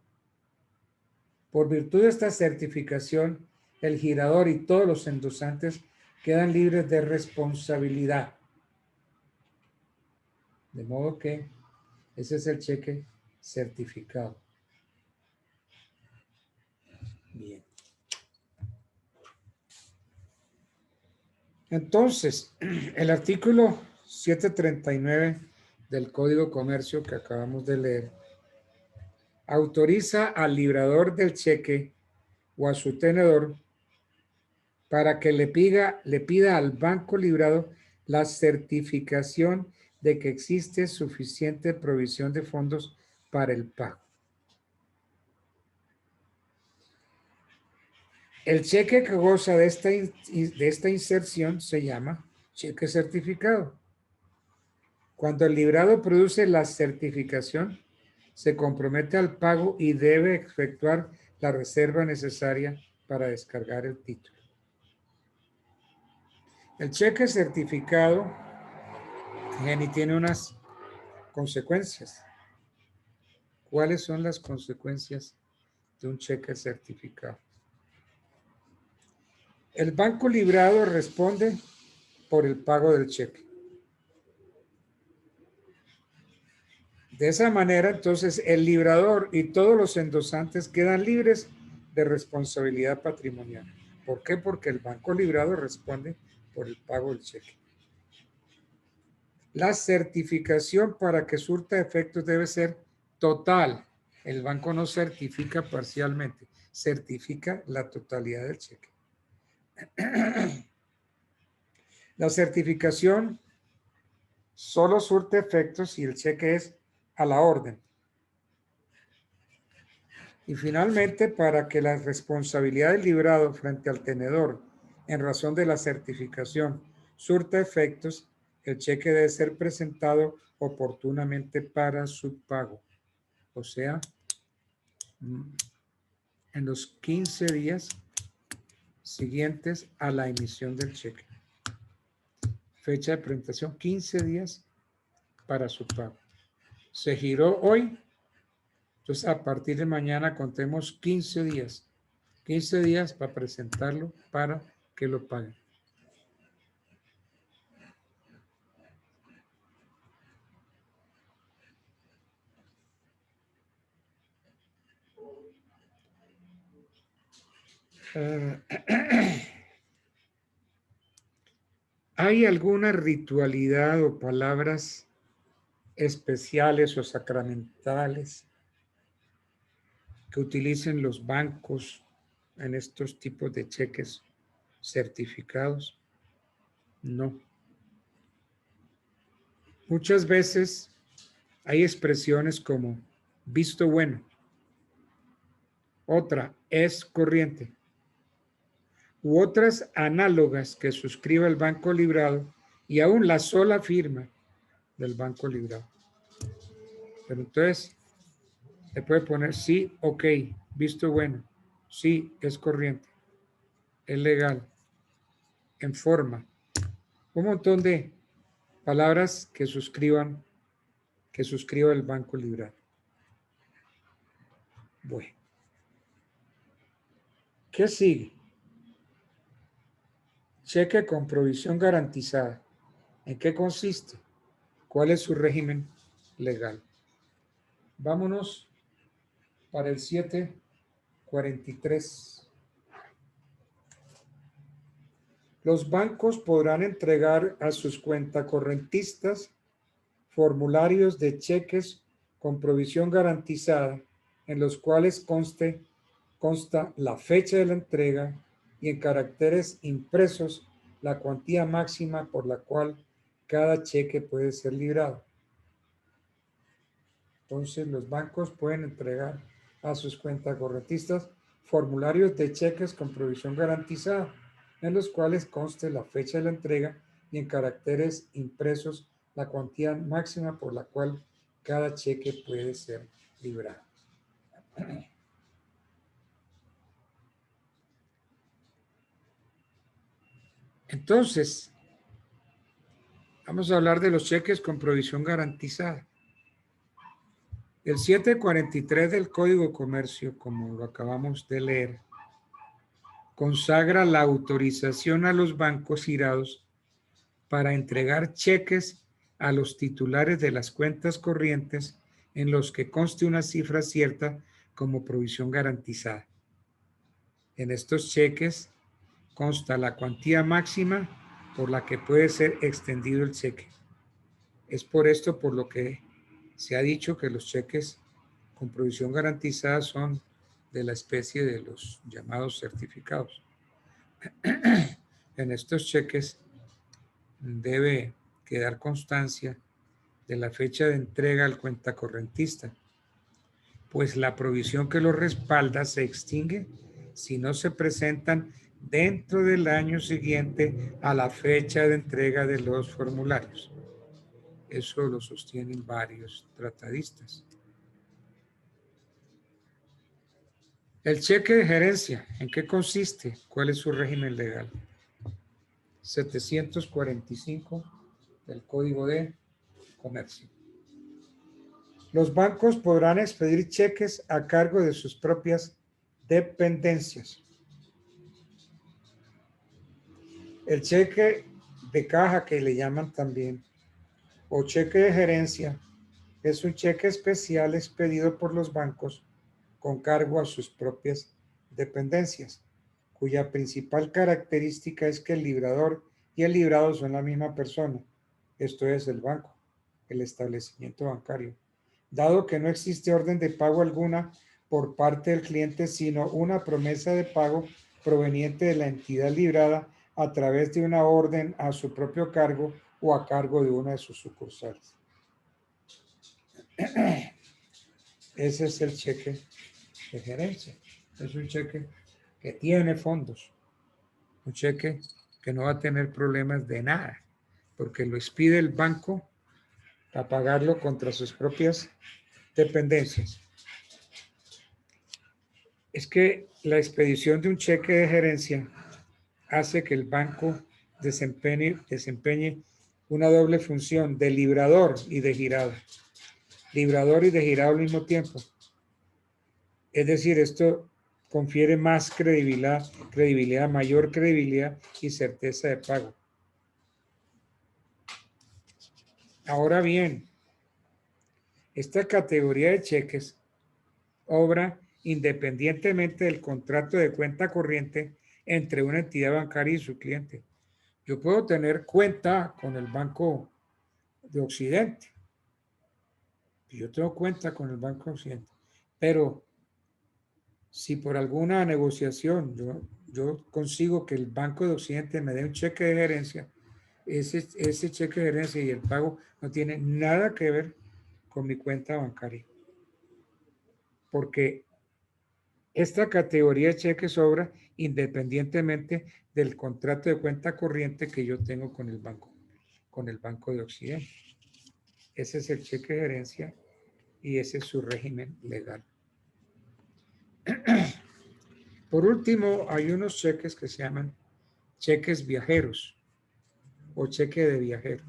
Por virtud de esta certificación, el girador y todos los endosantes quedan libres de responsabilidad. De modo que ese es el cheque certificado. Bien. Entonces, el artículo 739 del Código de Comercio que acabamos de leer autoriza al librador del cheque o a su tenedor para que le pida al banco librado la certificación de que existe suficiente provisión de fondos para el pago. El cheque que goza de esta inserción se llama cheque certificado. Cuando el librado produce la certificación, se compromete al pago y debe efectuar la reserva necesaria para descargar el título. El cheque certificado tiene unas consecuencias. ¿Cuáles son las consecuencias de un cheque certificado? El banco librado responde por el pago del cheque. De esa manera, entonces, el librador y todos los endosantes quedan libres de responsabilidad patrimonial. ¿Por qué? Porque el banco librado responde por el pago del cheque. La certificación para que surta efectos debe ser total. El banco no certifica parcialmente, certifica la totalidad del cheque. La certificación solo surte efectos si el cheque es a la orden. Y finalmente, para que la responsabilidad del librado frente al tenedor en razón de la certificación surta efectos, el cheque debe ser presentado oportunamente para su pago. O sea, en los 15 días siguientes a la emisión del cheque. Fecha de presentación, 15 días para su pago. Se giró hoy, entonces a partir de mañana contemos 15 días. 15 días para presentarlo para que lo paguen. ¿Hay alguna ritualidad o palabras especiales o sacramentales que utilicen los bancos en estos tipos de cheques certificados? No. Muchas veces hay expresiones como visto bueno. Otra es corriente. U otras análogas que suscriba el banco librado y aún la sola firma del banco librado. Pero entonces le puede poner sí, ok, visto bueno, sí, es corriente, es legal, en forma. Un montón de palabras que suscriba el banco librado. Bueno. ¿Qué sigue? Cheque con provisión garantizada. ¿En qué consiste? ¿Cuál es su régimen legal? Vámonos para el 743. Los bancos podrán entregar a sus cuentacorrentistas formularios de cheques con provisión garantizada en los cuales consta la fecha de la entrega y en caracteres impresos la cuantía máxima por la cual cada cheque puede ser librado. Entonces, los bancos pueden entregar a sus cuentacorrentistas formularios de cheques con provisión garantizada en los cuales conste la fecha de la entrega y en caracteres impresos la cuantía máxima por la cual cada cheque puede ser librado. Entonces, vamos a hablar de los cheques con provisión garantizada. El 743 del Código de Comercio, como lo acabamos de leer, consagra la autorización a los bancos girados para entregar cheques a los titulares de las cuentas corrientes en los que conste una cifra cierta como provisión garantizada. En estos cheques consta la cuantía máxima por la que puede ser extendido el cheque. Es por esto por lo que se ha dicho que los cheques con provisión garantizada son de la especie de los llamados certificados. En estos cheques debe quedar constancia de la fecha de entrega al cuentacorrentista, pues la provisión que lo respalda se extingue si no se presentan dentro del año siguiente a la fecha de entrega de los formularios. Eso lo sostienen varios tratadistas. El cheque de gerencia, ¿en qué consiste? ¿Cuál es su régimen legal? 745 del Código de Comercio. Los bancos podrán expedir cheques a cargo de sus propias dependencias. El cheque de caja, que le llaman también, o cheque de gerencia, es un cheque especial expedido por los bancos con cargo a sus propias dependencias, cuya principal característica es que el librador y el librado son la misma persona, esto es el banco, el establecimiento bancario, dado que no existe orden de pago alguna por parte del cliente, sino una promesa de pago proveniente de la entidad librada a través de una orden a su propio cargo o a cargo de una de sus sucursales. Ese es el cheque de gerencia. Es un cheque que tiene fondos, un cheque que no va a tener problemas de nada, porque lo expide el banco a pagarlo contra sus propias dependencias. Es que la expedición de un cheque de gerencia hace que el banco desempeñe una doble función de librador y de girado. Librador y de girado al mismo tiempo. Es decir, esto confiere más credibilidad, mayor credibilidad y certeza de pago. Ahora bien, esta categoría de cheques obra independientemente del contrato de cuenta corriente entre una entidad bancaria y su cliente. Yo puedo tener cuenta con el Banco de Occidente. Yo tengo cuenta con el Banco de Occidente. Pero si por alguna negociación yo consigo que el Banco de Occidente me dé un cheque de gerencia, ese cheque de gerencia y el pago no tiene nada que ver con mi cuenta bancaria. Porque esta categoría de cheques obra independientemente del contrato de cuenta corriente que yo tengo con el Banco de Occidente. Ese es el cheque de gerencia y ese es su régimen legal. Por último, hay unos cheques que se llaman cheques viajeros o cheque de viajero.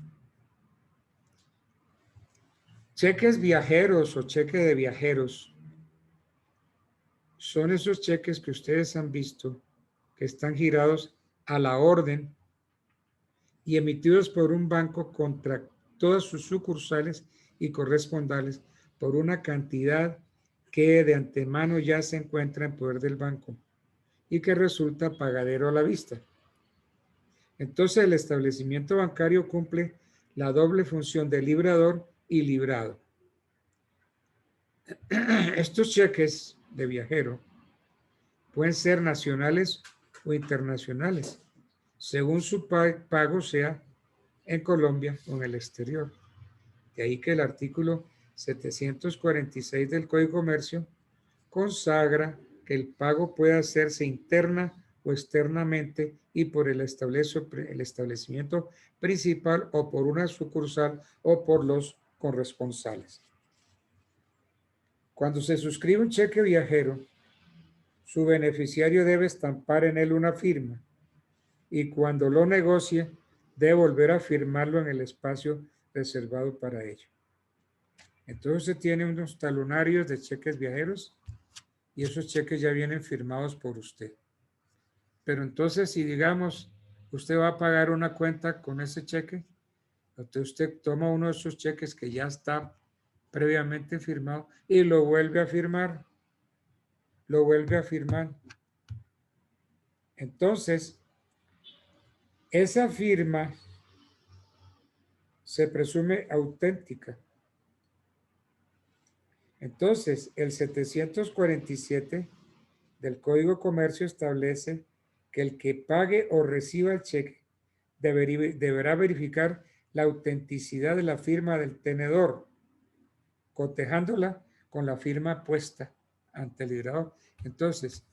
Cheques viajeros o cheque de viajeros son esos cheques que ustedes han visto que están girados a la orden y emitidos por un banco contra todas sus sucursales y corresponsales por una cantidad que de antemano ya se encuentra en poder del banco y que resulta pagadero a la vista. Entonces el establecimiento bancario cumple la doble función de librador y librado. Estos cheques de viajero pueden ser nacionales o internacionales, según su pago sea en Colombia o en el exterior. De ahí que el artículo 746 del Código de Comercio consagra que el pago puede hacerse interna o externamente y por el establecimiento principal o por una sucursal o por los corresponsales. Cuando se suscribe un cheque viajero, su beneficiario debe estampar en él una firma y cuando lo negocie, debe volver a firmarlo en el espacio reservado para ello. Entonces se tiene unos talonarios de cheques viajeros y esos cheques ya vienen firmados por usted. Pero entonces si digamos, usted va a pagar una cuenta con ese cheque, entonces usted toma uno de esos cheques que ya está previamente firmado y lo vuelve a firmar. Lo vuelve a firmar. Entonces, esa firma se presume auténtica. Entonces, el 747 del Código de Comercio establece que el que pague o reciba el cheque deberá verificar la autenticidad de la firma del tenedor, cotejándola con la firma puesta ante el librador. Entonces,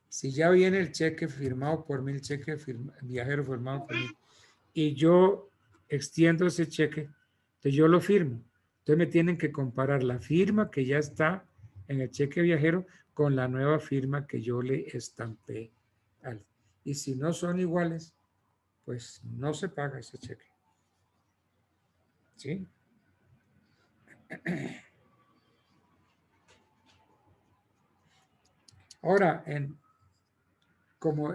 si ya viene el cheque firmado por mí, el cheque viajero firmado por mí, y yo extiendo ese cheque, entonces yo lo firmo. Entonces me tienen que comparar la firma que ya está en el cheque viajero con la nueva firma que yo le estampé. Y si no son iguales, pues no se paga ese cheque. ¿Sí? Ahora, como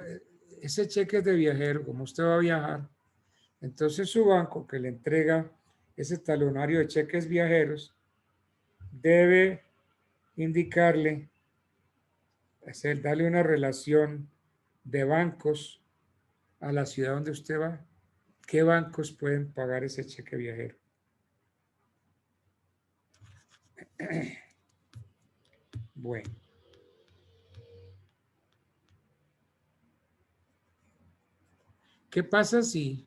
ese cheque es de viajero, como usted va a viajar, entonces su banco que le entrega ese talonario de cheques viajeros debe indicarle, darle una relación de bancos a la ciudad donde usted va. ¿Qué bancos pueden pagar ese cheque viajero? Bueno. ¿Qué pasa si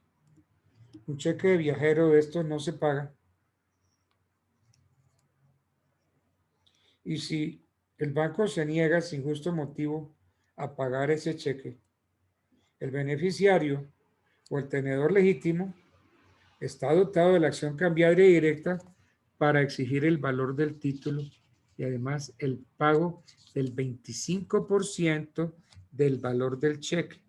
un cheque de viajero de estos no se paga? Y si el banco se niega sin justo motivo a pagar ese cheque, el beneficiario o el tenedor legítimo está dotado de la acción cambiaria directa para exigir el valor del título y además el pago del 25% del valor del cheque.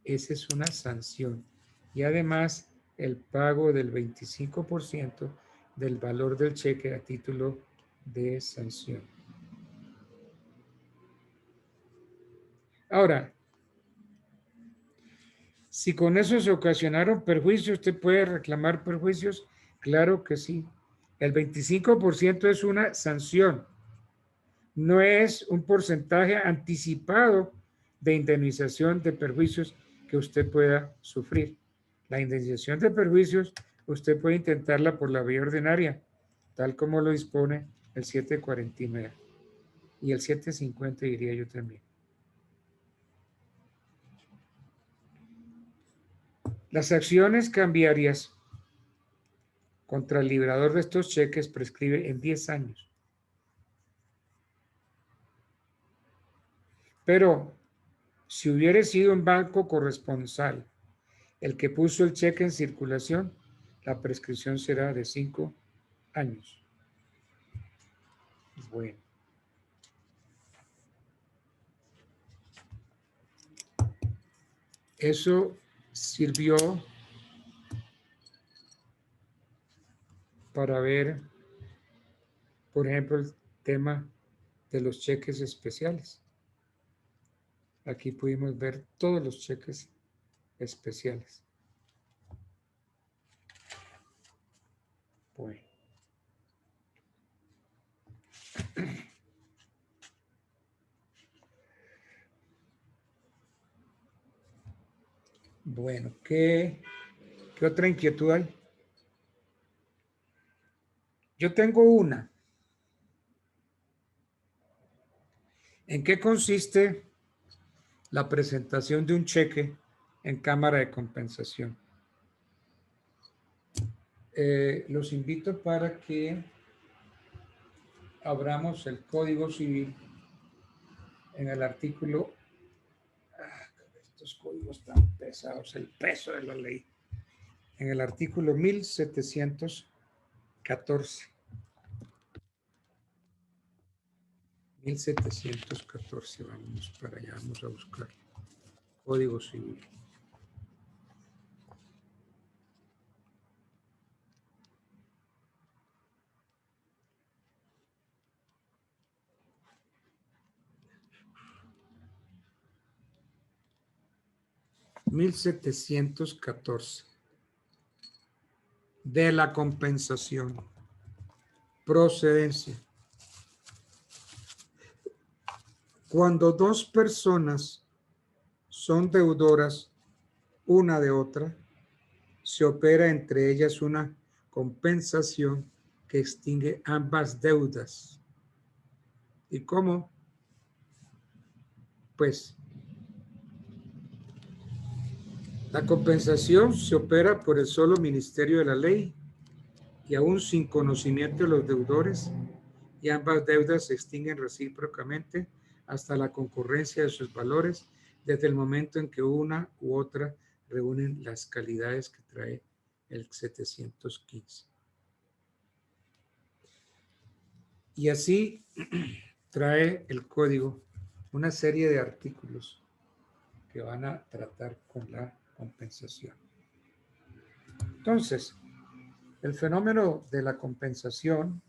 Esa es una sanción. Y además el pago del 25% del valor del cheque a título de sanción. Ahora, si con eso se ocasionaron perjuicios, ¿usted puede reclamar perjuicios? Claro que sí. El 25% es una sanción. No es un porcentaje anticipado de indemnización de perjuicios que usted pueda sufrir. La indemnización de perjuicios usted puede intentarla por la vía ordinaria, tal como lo dispone el 749 y el 750, diría yo también. Las acciones cambiarias contra el librador de estos cheques prescribe en 10 años. Pero si hubiera sido un banco corresponsal el que puso el cheque en circulación, la prescripción será de 5 años. Bueno. Eso sirvió para ver, por ejemplo, el tema de los cheques especiales. Aquí pudimos ver todos los cheques especiales. Bueno. Bueno, ¿qué otra inquietud hay? Yo tengo una. ¿En qué consiste la presentación de un cheque en Cámara de Compensación? Los invito para que abramos el Código Civil en el artículo. Estos códigos tan pesados, el peso de la ley. En el artículo 1714. 1714, vamos para allá, vamos a buscar Código Civil. (1714) de la compensación. Procedencia. Cuando dos personas son deudoras una de otra, se opera entre ellas una compensación que extingue ambas deudas. ¿Y cómo? Pues la compensación se opera por el solo Ministerio de la Ley y aún sin conocimiento de los deudores, y ambas deudas se extinguen recíprocamente hasta la concurrencia de sus valores desde el momento en que una u otra reúnen las calidades que trae el 715. Y así trae el código una serie de artículos que van a tratar con la compensación. Entonces, el fenómeno de la compensación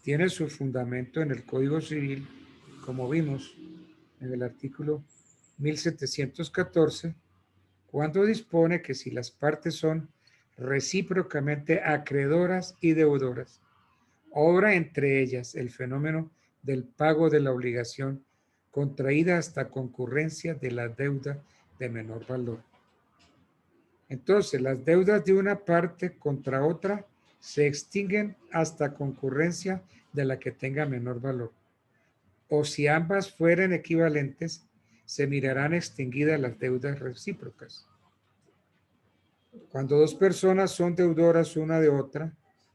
tiene su fundamento en el Código Civil, como vimos en el artículo 1714, cuando dispone que si las partes son recíprocamente acreedoras y deudoras, obra entre ellas el fenómeno del pago de la obligación contraída hasta concurrencia de la deuda de menor valor. Entonces, las deudas de una parte contra otra se extinguen hasta concurrencia de la que tenga menor valor. O si ambas fueren equivalentes, se mirarán extinguidas las deudas recíprocas. Cuando dos personas son deudoras una de otra,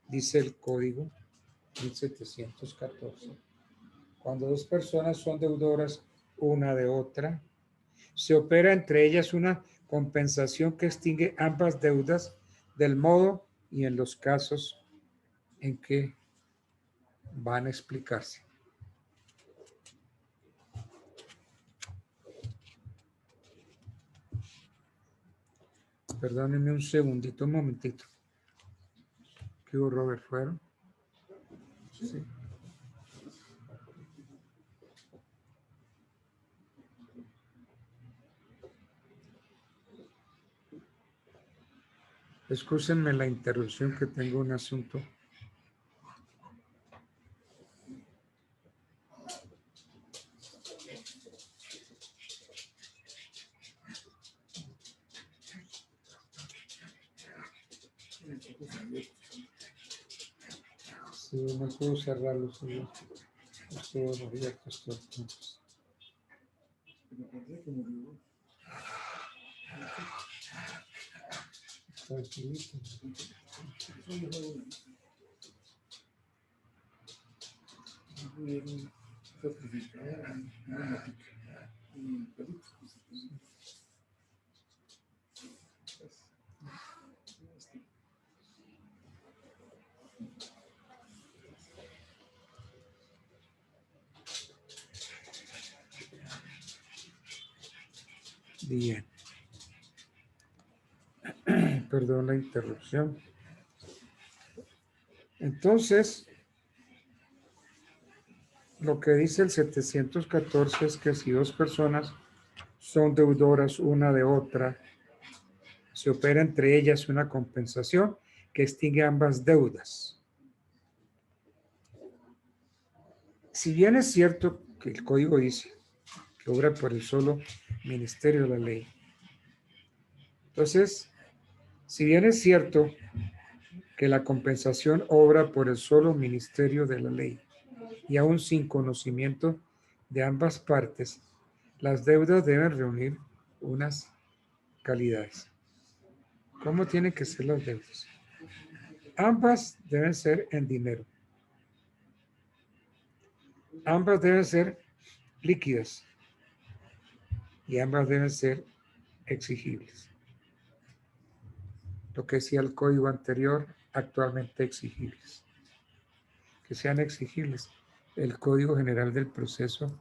dice el Código 1714, cuando dos personas son deudoras una de otra, se opera entre ellas una compensación que extingue ambas deudas del modo y en los casos en que van a explicarse. Perdónenme un segundito, un momentito. ¿Qué hubo, Robert? ¿Fueron? Sí. Excúsenme la interrupción, que tengo un asunto. Sí, no puedo cerrarlo, sí. Estuvo abiertos todo el tiempo. Tranquilito. Bien. Perdón la interrupción. Entonces, lo que dice el 714 es que si dos personas son deudoras una de otra, se opera entre ellas una compensación que extingue ambas deudas. Si bien es cierto que el código dice que obra por el solo ministerio de la ley, entonces, si bien es cierto que la compensación obra por el solo ministerio de la ley y aún sin conocimiento de ambas partes, las deudas deben reunir unas calidades. ¿Cómo tienen que ser las deudas? Ambas deben ser en dinero. Ambas deben ser líquidas y ambas deben ser exigibles. Lo que decía el código anterior, actualmente exigibles. Que sean exigibles. El Código General del Proceso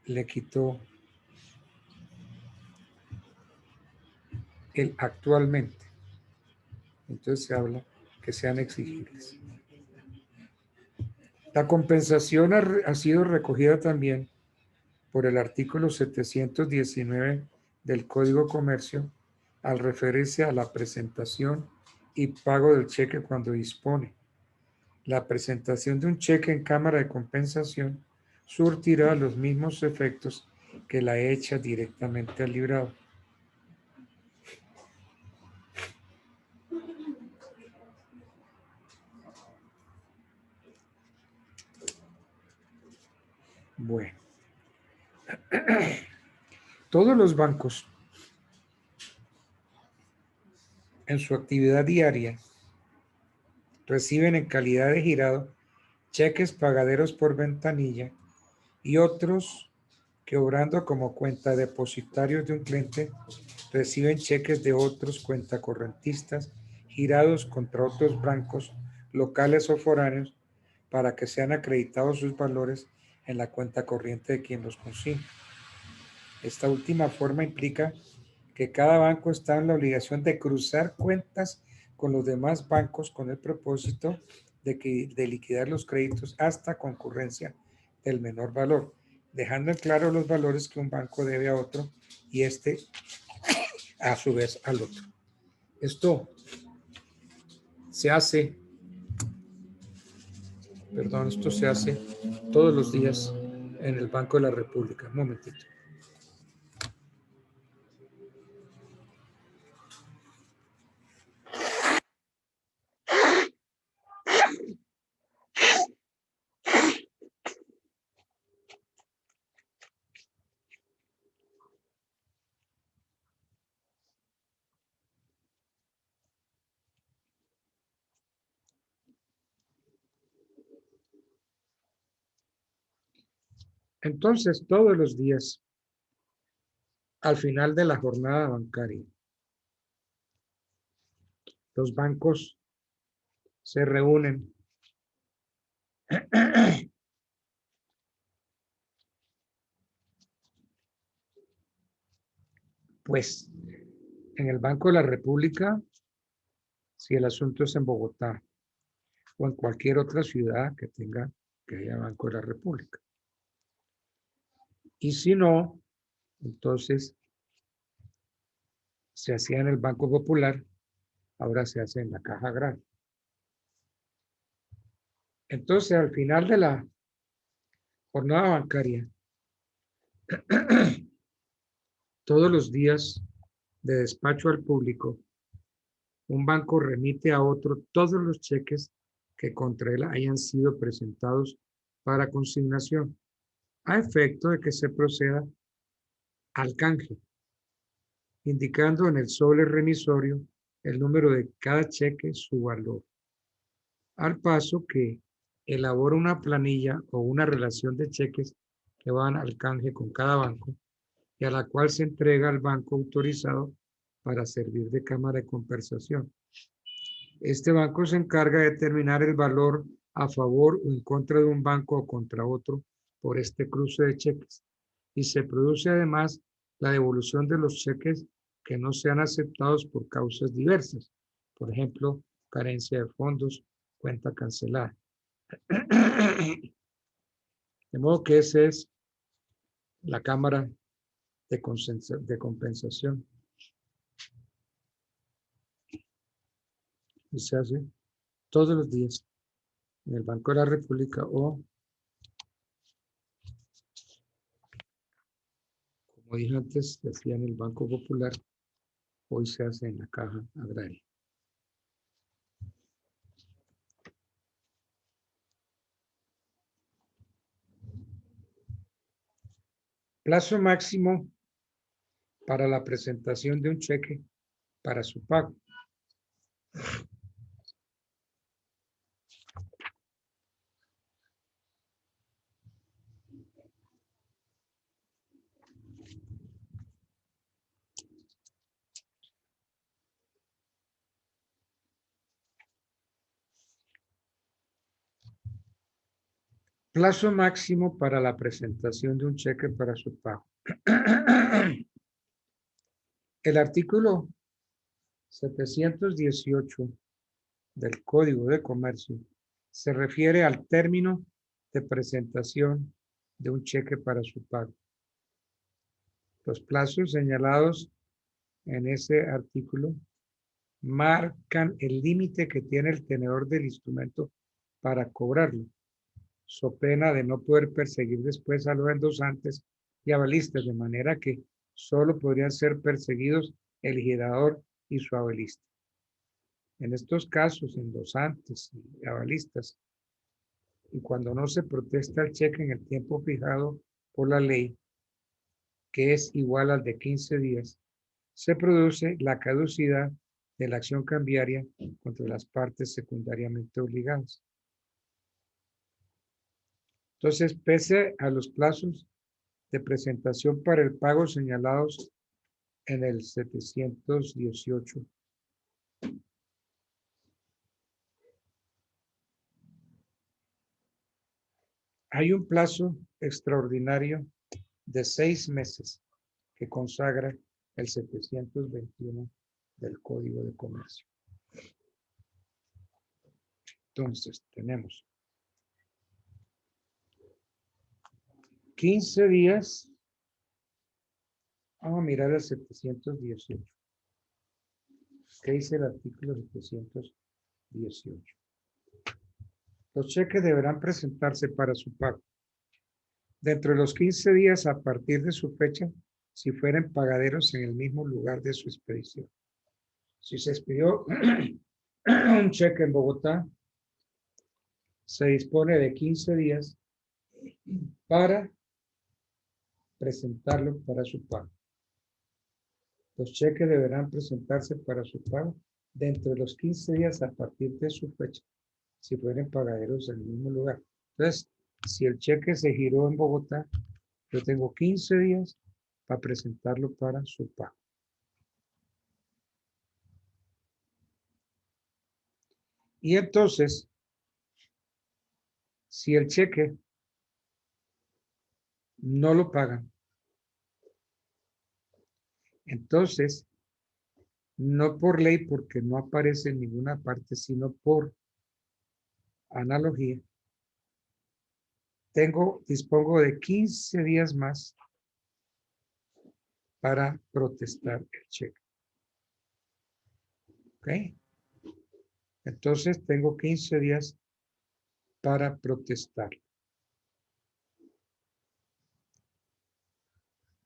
le quitó el actualmente. Entonces se habla que sean exigibles. La compensación ha sido recogida también por el artículo 719 del Código Comercio al referirse a la presentación y pago del cheque cuando dispone. La presentación de un cheque en cámara de compensación surtirá los mismos efectos que la hecha directamente al librado. Bueno, todos los bancos en su actividad diaria reciben en calidad de girado cheques pagaderos por ventanilla y otros que obrando como cuenta depositarios de un cliente reciben cheques de otros cuentacorrentistas girados contra otros bancos locales o foráneos para que sean acreditados sus valores en la cuenta corriente de quien los consigne. Esta última forma implica que cada banco está en la obligación de cruzar cuentas con los demás bancos con el propósito de liquidar los créditos hasta concurrencia del menor valor, dejando en claro los valores que un banco debe a otro y este a su vez al otro. Esto se hace todos los días en el Banco de la República. Un momentito. Entonces, todos los días, al final de la jornada bancaria, los bancos se reúnen pues en el Banco de la República, si el asunto es en Bogotá o en cualquier otra ciudad que haya Banco de la República. Y si no, entonces se hacía en el Banco Popular, ahora se hace en la Caja Agraria. Entonces, al final de la jornada bancaria, todos los días de despacho al público, un banco remite a otro todos los cheques que contra él hayan sido presentados para consignación, a efecto de que se proceda al canje, indicando en el sobre remisorio el número de cada cheque, su valor, al paso que elabora una planilla o una relación de cheques que van al canje con cada banco y a la cual se entrega al banco autorizado para servir de cámara de compensación. Este banco se encarga de determinar el valor a favor o en contra de un banco o contra otro por este cruce de cheques y se produce además la devolución de los cheques que no sean aceptados por causas diversas, por ejemplo, carencia de fondos, cuenta cancelada. De modo que esa es la cámara de compensación. Y se hace todos los días en el Banco de la República o, como dije antes, se hacía en el Banco Popular, hoy se hace en la Caja Agraria. Plazo máximo para la presentación de un cheque para su pago. Plazo máximo para la presentación de un cheque para su pago. El artículo 718 del Código de Comercio se refiere al término de presentación de un cheque para su pago. Los plazos señalados en ese artículo marcan el límite que tiene el tenedor del instrumento para cobrarlo, so pena de no poder perseguir después a los endosantes y avalistas, de manera que solo podrían ser perseguidos el girador y su avalista. En estos casos, endosantes y avalistas, y cuando no se protesta el cheque en el tiempo fijado por la ley, que es igual al de 15 días, se produce la caducidad de la acción cambiaria contra las partes secundariamente obligadas. Entonces, pese a los plazos de presentación para el pago señalados en el 718, hay un plazo extraordinario de 6 meses que consagra el 721 del Código de Comercio. Entonces, tenemos 15 días. Vamos a mirar el 718. ¿Qué dice el artículo 718? Los cheques deberán presentarse para su pago dentro de los 15 días a partir de su fecha, si fueren pagaderos en el mismo lugar de su expedición. Si se expidió un cheque en Bogotá, se dispone de 15 días para presentarlo para su pago. Los cheques deberán presentarse para su pago dentro de los 15 días a partir de su fecha, si fueren pagaderos en el mismo lugar. Entonces, si el cheque se giró en Bogotá, yo tengo 15 días para presentarlo para su pago. Y entonces, si el cheque no lo pagan, entonces, no por ley, porque no aparece en ninguna parte, sino por analogía, dispongo de 15 días más para protestar el cheque. ¿Ok? Entonces, tengo 15 días para protestar.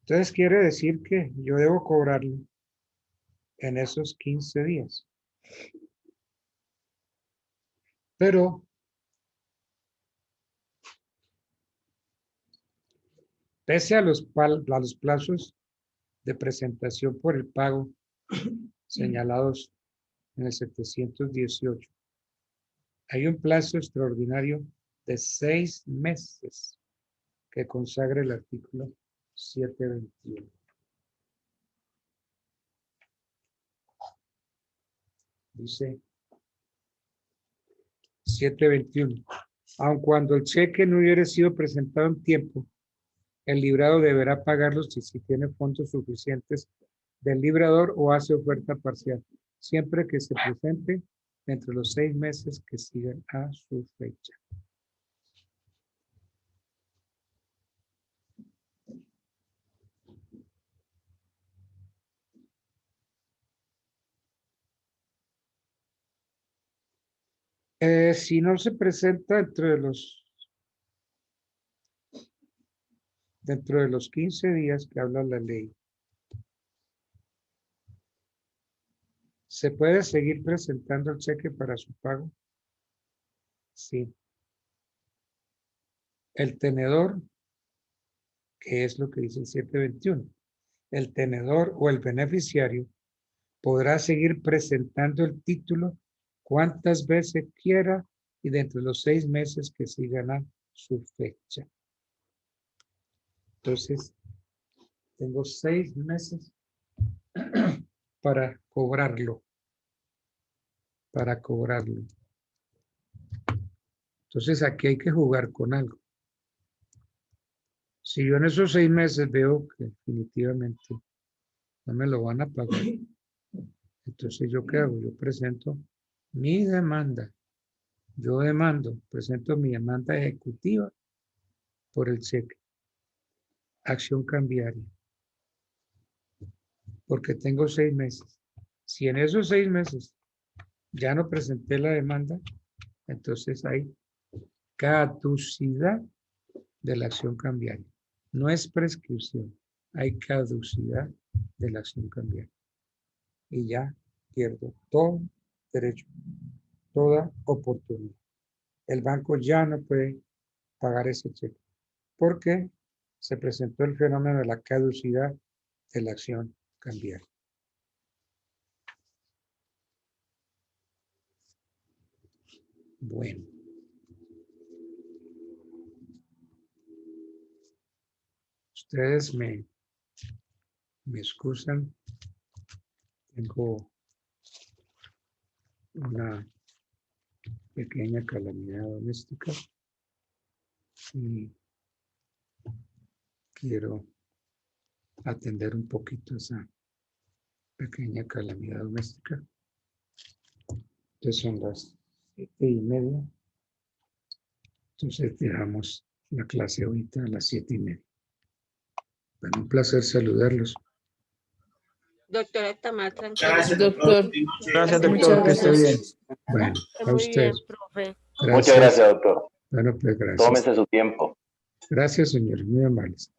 Entonces, quiere decir que yo debo cobrarlo en esos 15 días. Pero pese a los plazos de presentación por el pago señalados en el 718, hay un plazo extraordinario de 6 meses que consagra el artículo 721. Dice 721. Aun cuando el cheque no hubiera sido presentado en tiempo, el librado deberá pagarlos si tiene fondos suficientes del librador o hace oferta parcial, siempre que se presente entre los 6 meses que sigan a su fecha. Si no se presenta dentro de los 15 días que habla la ley, ¿se puede seguir presentando el cheque para su pago? Sí. El tenedor, que es lo que dice el 721, el tenedor o el beneficiario podrá seguir presentando el título cuantas veces quiera y dentro de los 6 meses que sigan a su fecha. Entonces, tengo 6 meses para cobrarlo. Entonces, aquí hay que jugar con algo. Si yo en esos 6 meses veo que definitivamente no me lo van a pagar, entonces ¿yo qué hago? Yo presento mi demanda. Yo presento mi demanda ejecutiva por el cheque. Acción cambiaria. Porque tengo 6 meses. Si en esos 6 meses ya no presenté la demanda, entonces hay caducidad de la acción cambiaria. No es prescripción, hay caducidad de la acción cambiaria. Y ya pierdo todo derecho, toda oportunidad. El banco ya no puede pagar ese cheque porque se presentó el fenómeno de la caducidad de la acción cambiaria. Bueno. Ustedes me excusan. Tengo una pequeña calamidad doméstica y quiero atender un poquito esa pequeña calamidad doméstica. Entonces son las 7:30. Entonces dejamos la clase ahorita a las 7:30. Bueno, un placer saludarlos. Doctora Tamar, tranquila. Gracias, doctor. Gracias, doctor, que esté bien. Bueno, a Muy bien, ustedes. profe. Muchas gracias, doctor. Bueno, pues gracias. Tómese su tiempo. Gracias, señores, muy amables.